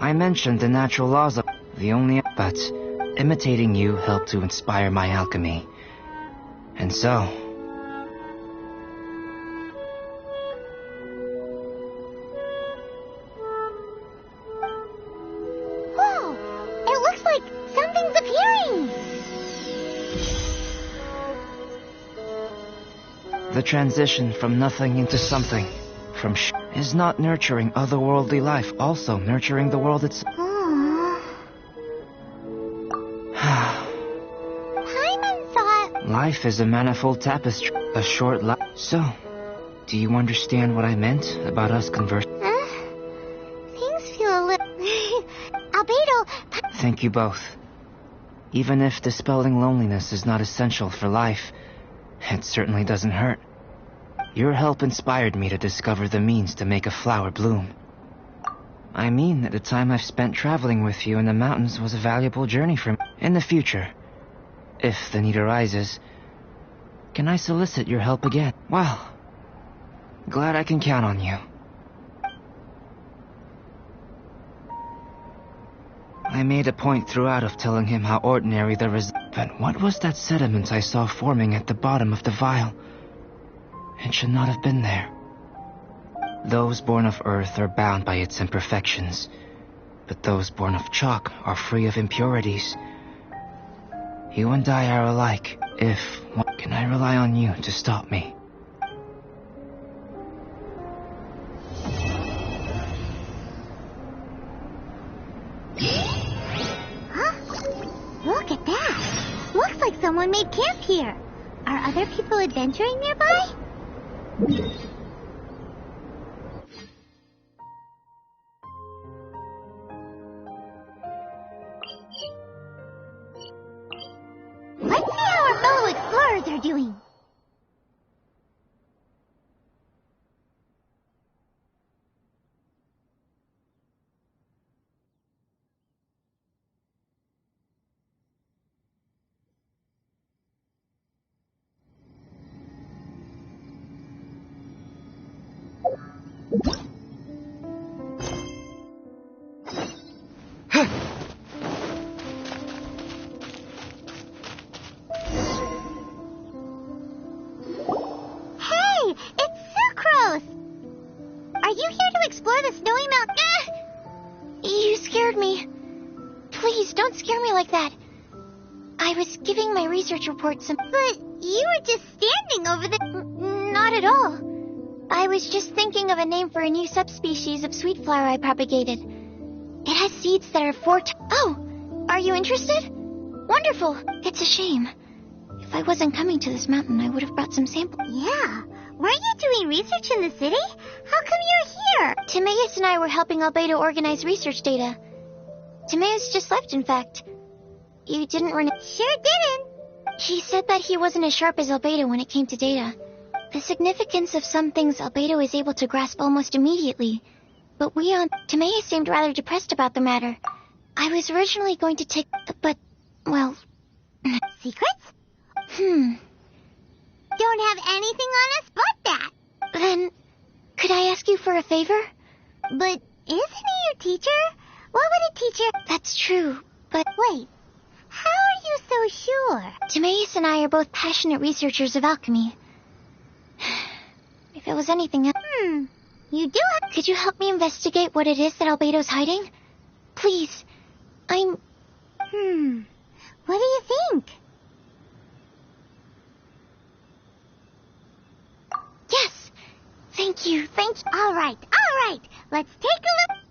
I mentioned the natural laws of the only... But imitating you helped to inspire my alchemy. And so... The transition from nothing into something, from is not nurturing otherworldly life, also nurturing the world itself. Paimon thought... Life is a manifold tapestry, a short life. So, do you understand what I meant about us conversing? Things feel a little... Albedo... Thank you both. Even if dispelling loneliness is not essential for life, it certainly doesn't hurt. Your help inspired me to discover the means to make a flower bloom. I mean that the time I've spent traveling with you in the mountains was a valuable journey for me. In the future, if the need arises, can I solicit your help again? Well, glad I can count on you. I made a point throughout of telling him how ordinary the But what was that sediment I saw forming at the bottom of the vial? It should not have been there. Those born of Earth are bound by its imperfections. but those born of chalk are free of impurities. You and I are alike. Can I rely on you to stop me? Huh? Look at that! Looks like someone made camp here. Are other people adventuring nearby? Let's see how our fellow explorers are doing. Report some. But you were just standing over the. Not at all. I was just thinking of a name for a new subspecies of sweet flower I propagated. It has seeds that are Oh, are you interested? Wonderful. It's a shame. If I wasn't coming to this mountain, I would have brought some samples. Yeah. Weren't you doing research in the city? How come you're here? Timaeus and I were helping Albedo organize research data. Timaeus just left, in fact. You didn't run. Sure didn't. He said that he wasn't as sharp as Albedo when it came to data. The significance of some things Albedo is able to grasp almost immediately. But Timaeus seemed rather depressed about the matter. I was originally going to take... But, well... Secrets? Don't have anything on us but that. Then, could I ask you for a favor? But isn't he your teacher? What would a teacher... That's true, but... Wait. How are you so sure? Timaeus and I are both passionate researchers of alchemy. If it was anything else... You do have... Could you help me investigate what it is that Albedo's hiding? Please. I'm... What do you think? Yes! Thank you. All right. Let's take a look...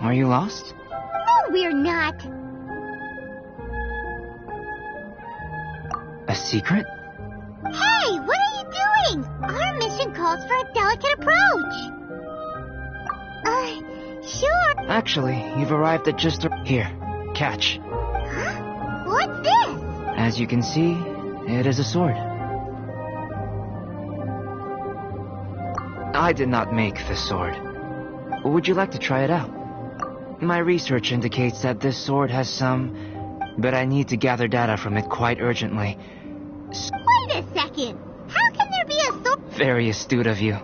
Are you lost? No, we're not. A secret? Hey, what are you doing? Our mission calls for a delicate approach. Sure. Actually, you've arrived at just the... Here, catch. Huh? What's this? As you can see, it is a sword. I did not make the sword. Would you like to try it out? My research indicates that this sword has some... But I need to gather data from it quite urgently. Wait a second. How can there be a sword? Very astute of you.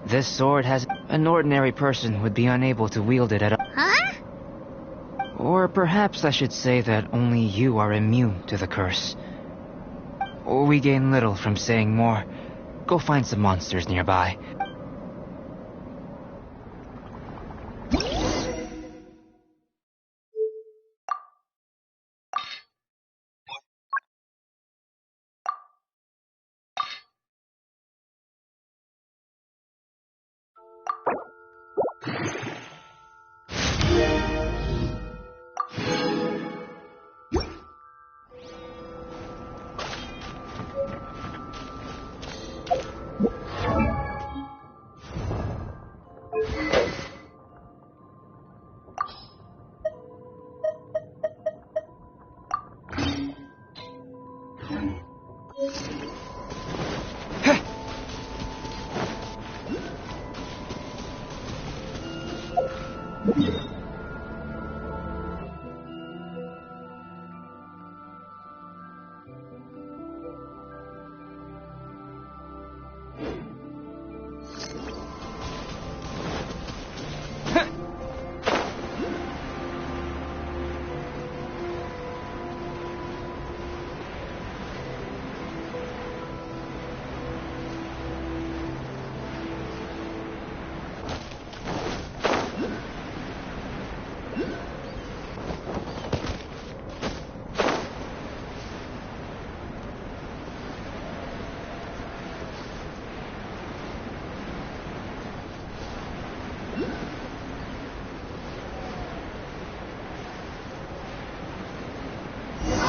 This sword has... An ordinary person would be unable to wield it at all. Huh? Or perhaps I should say that only you are immune to the curse. We gain little from saying more. Go find some monsters nearby.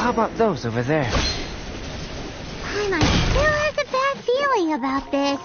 How about those over there? Paimon still has a bad feeling about this.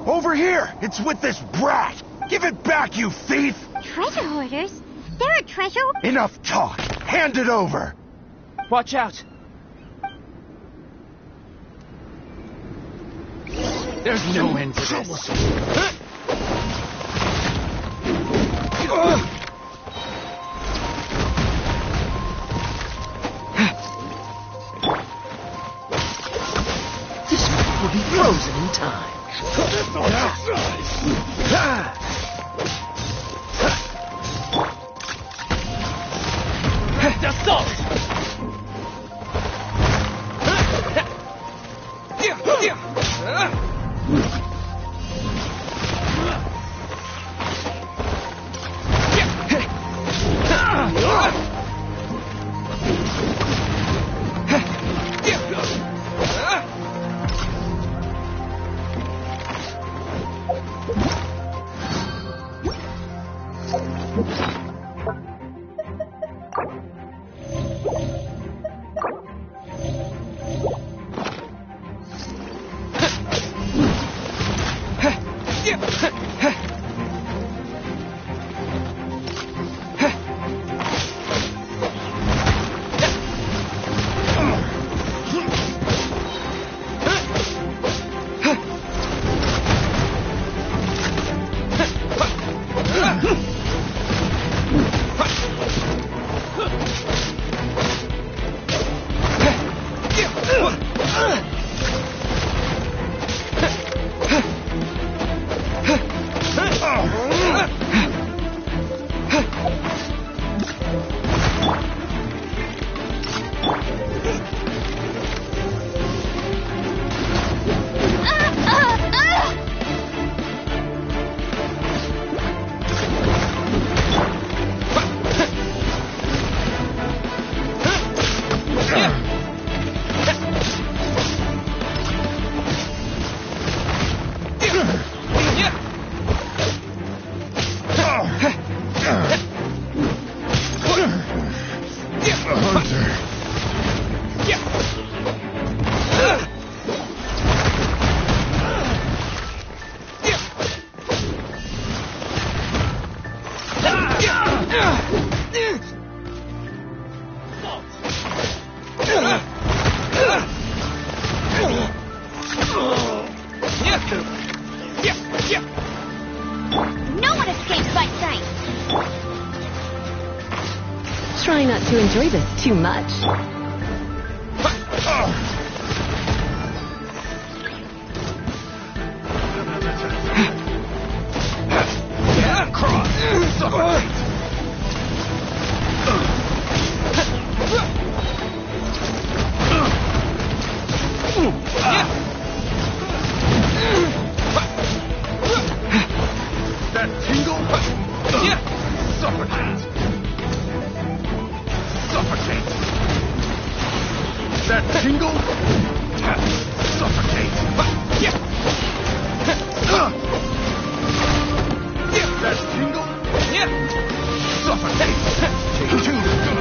Over here! It's with this brat! Give it back, you thief! Treasure hoarders? They're a treasure... Enough talk! Hand it over! Watch out! There's no end to this. This one will be frozen in time. Assault! No one escapes by sight. Try not to enjoy this too much. That tingle? Suffocate! Suffocate! That tingle? Suffocate! That tingle? Suffocate! Take two to go!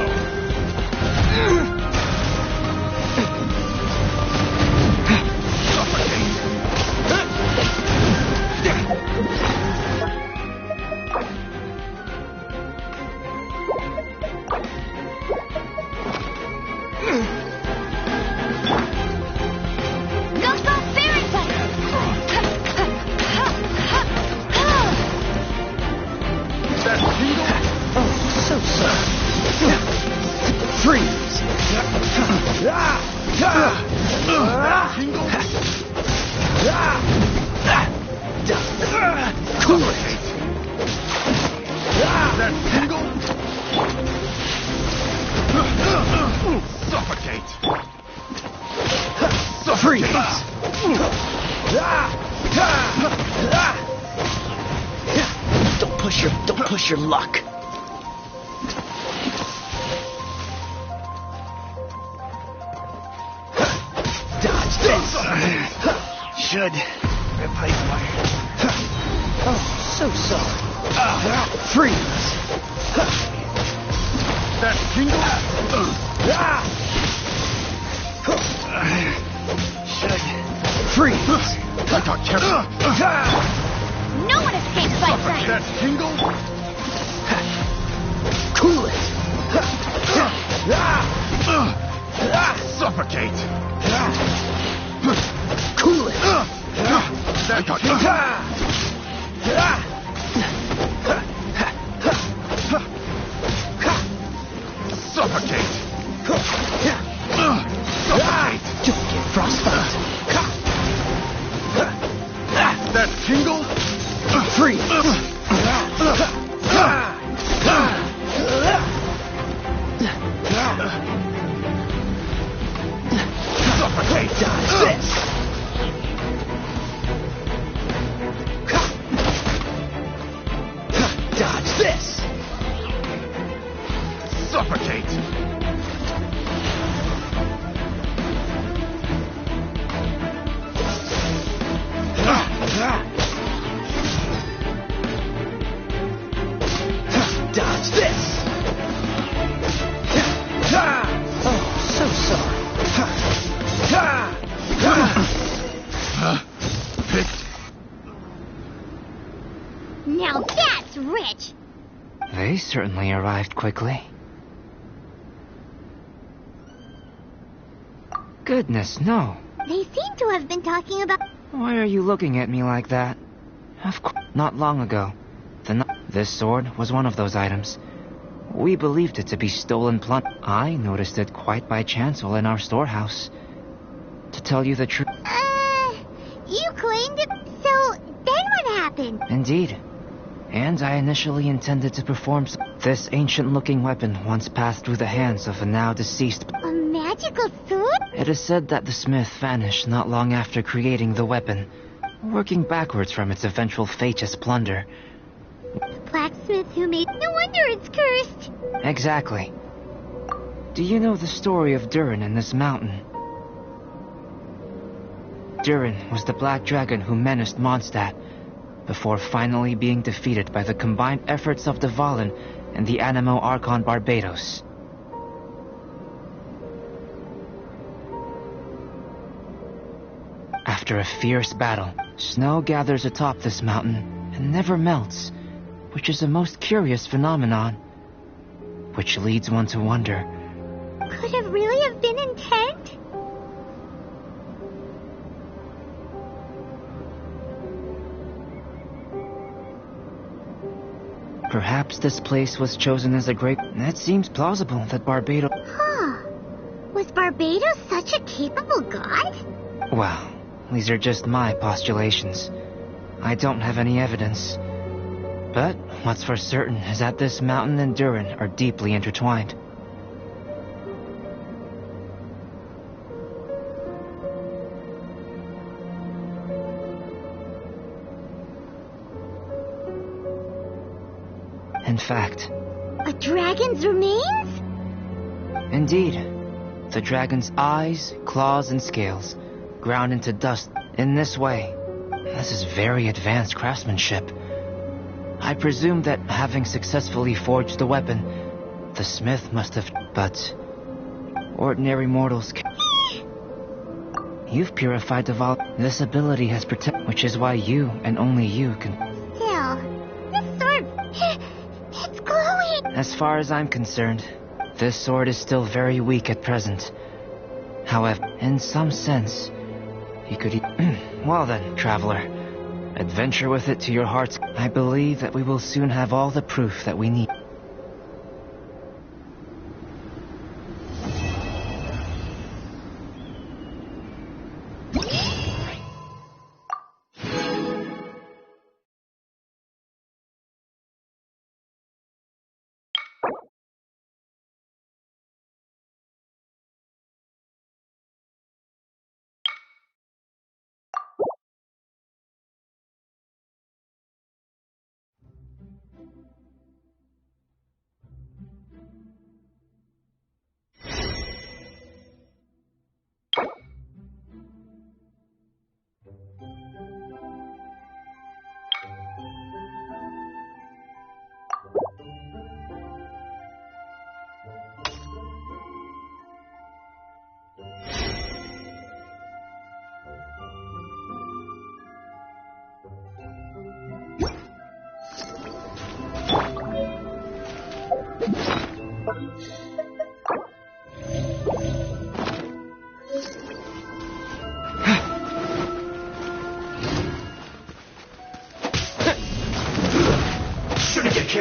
Freeze! Cool it! That tingle? Suffocate! Freeze! Don't push your luck. Dodge this. Should replace my... Oh, so sorry. Freeze. That tingle? Should freeze. I thought careful. No one escapes by sight. That tingle? Cool it. Suffocate! Cool it! That got you! Suffocate! Suffocate! Don't get frostbite! That tingle? Freeze! Suffocate! Dodge this! Dodge this! Suffocate! Dodge this! Oh, so sorry. Picked. Now that's rich! They certainly arrived quickly. Goodness, no. They seem to have been talking about... Why are you looking at me like that? Of course, not long ago. This sword was one of those items. We believed it to be stolen plunder. I noticed it quite by chance while in our storehouse. To tell you the truth... You claimed it... So, then what happened? Indeed. And I initially intended to perform this ancient-looking weapon once passed through the hands of a now-deceased... A magical sword? It is said that the smith vanished not long after creating the weapon, working backwards from its eventual fate as plunder. The blacksmith who made... No wonder it's cursed! Exactly. Do you know the story of Durin in this mountain? Durin was the black dragon who menaced Mondstadt, before finally being defeated by the combined efforts of the Valen and the Animo Archon Barbados. After a fierce battle, snow gathers atop this mountain and never melts, which is a most curious phenomenon, which leads one to wonder. Could it really have been intent? Perhaps this place was chosen as a great... It seems plausible that Barbados... Huh. Was Barbados such a capable god? Well, these are just my postulations. I don't have any evidence. But what's for certain is that this mountain and Durin are deeply intertwined. In fact... A dragon's remains? Indeed. The dragon's eyes, claws, and scales ground into dust in this way. This is very advanced craftsmanship. I presume that having successfully forged the weapon, the smith must have... But ordinary mortals can... You've purified the Vol... This ability has protected... Which is why you, and only you, can... Still, this sword... It's glowing! As far as I'm concerned, this sword is still very weak at present. However, in some sense, you could... Well then, traveler, adventure with it to your heart's... I believe that we will soon have all the proof that we need.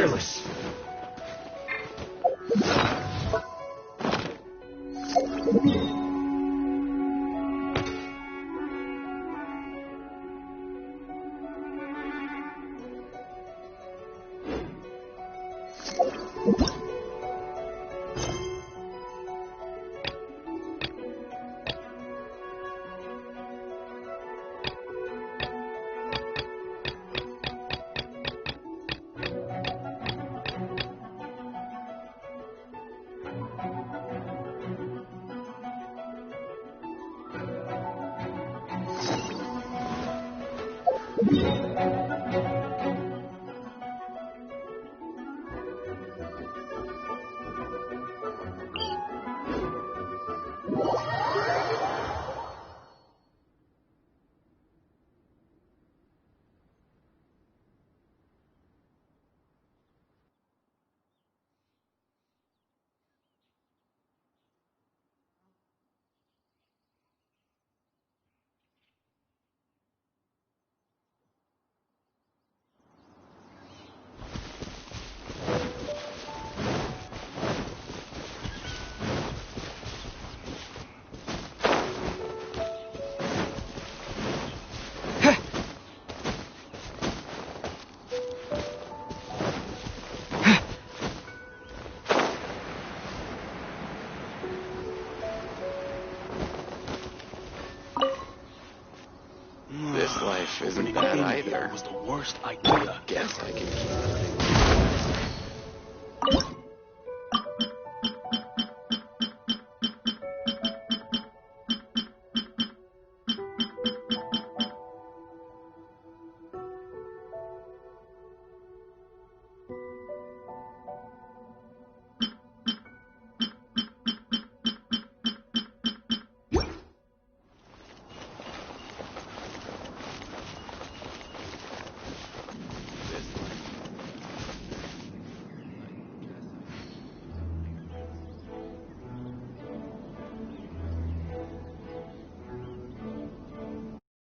careless. This life isn't bad either. Was the worst idea. Guess I can keep running.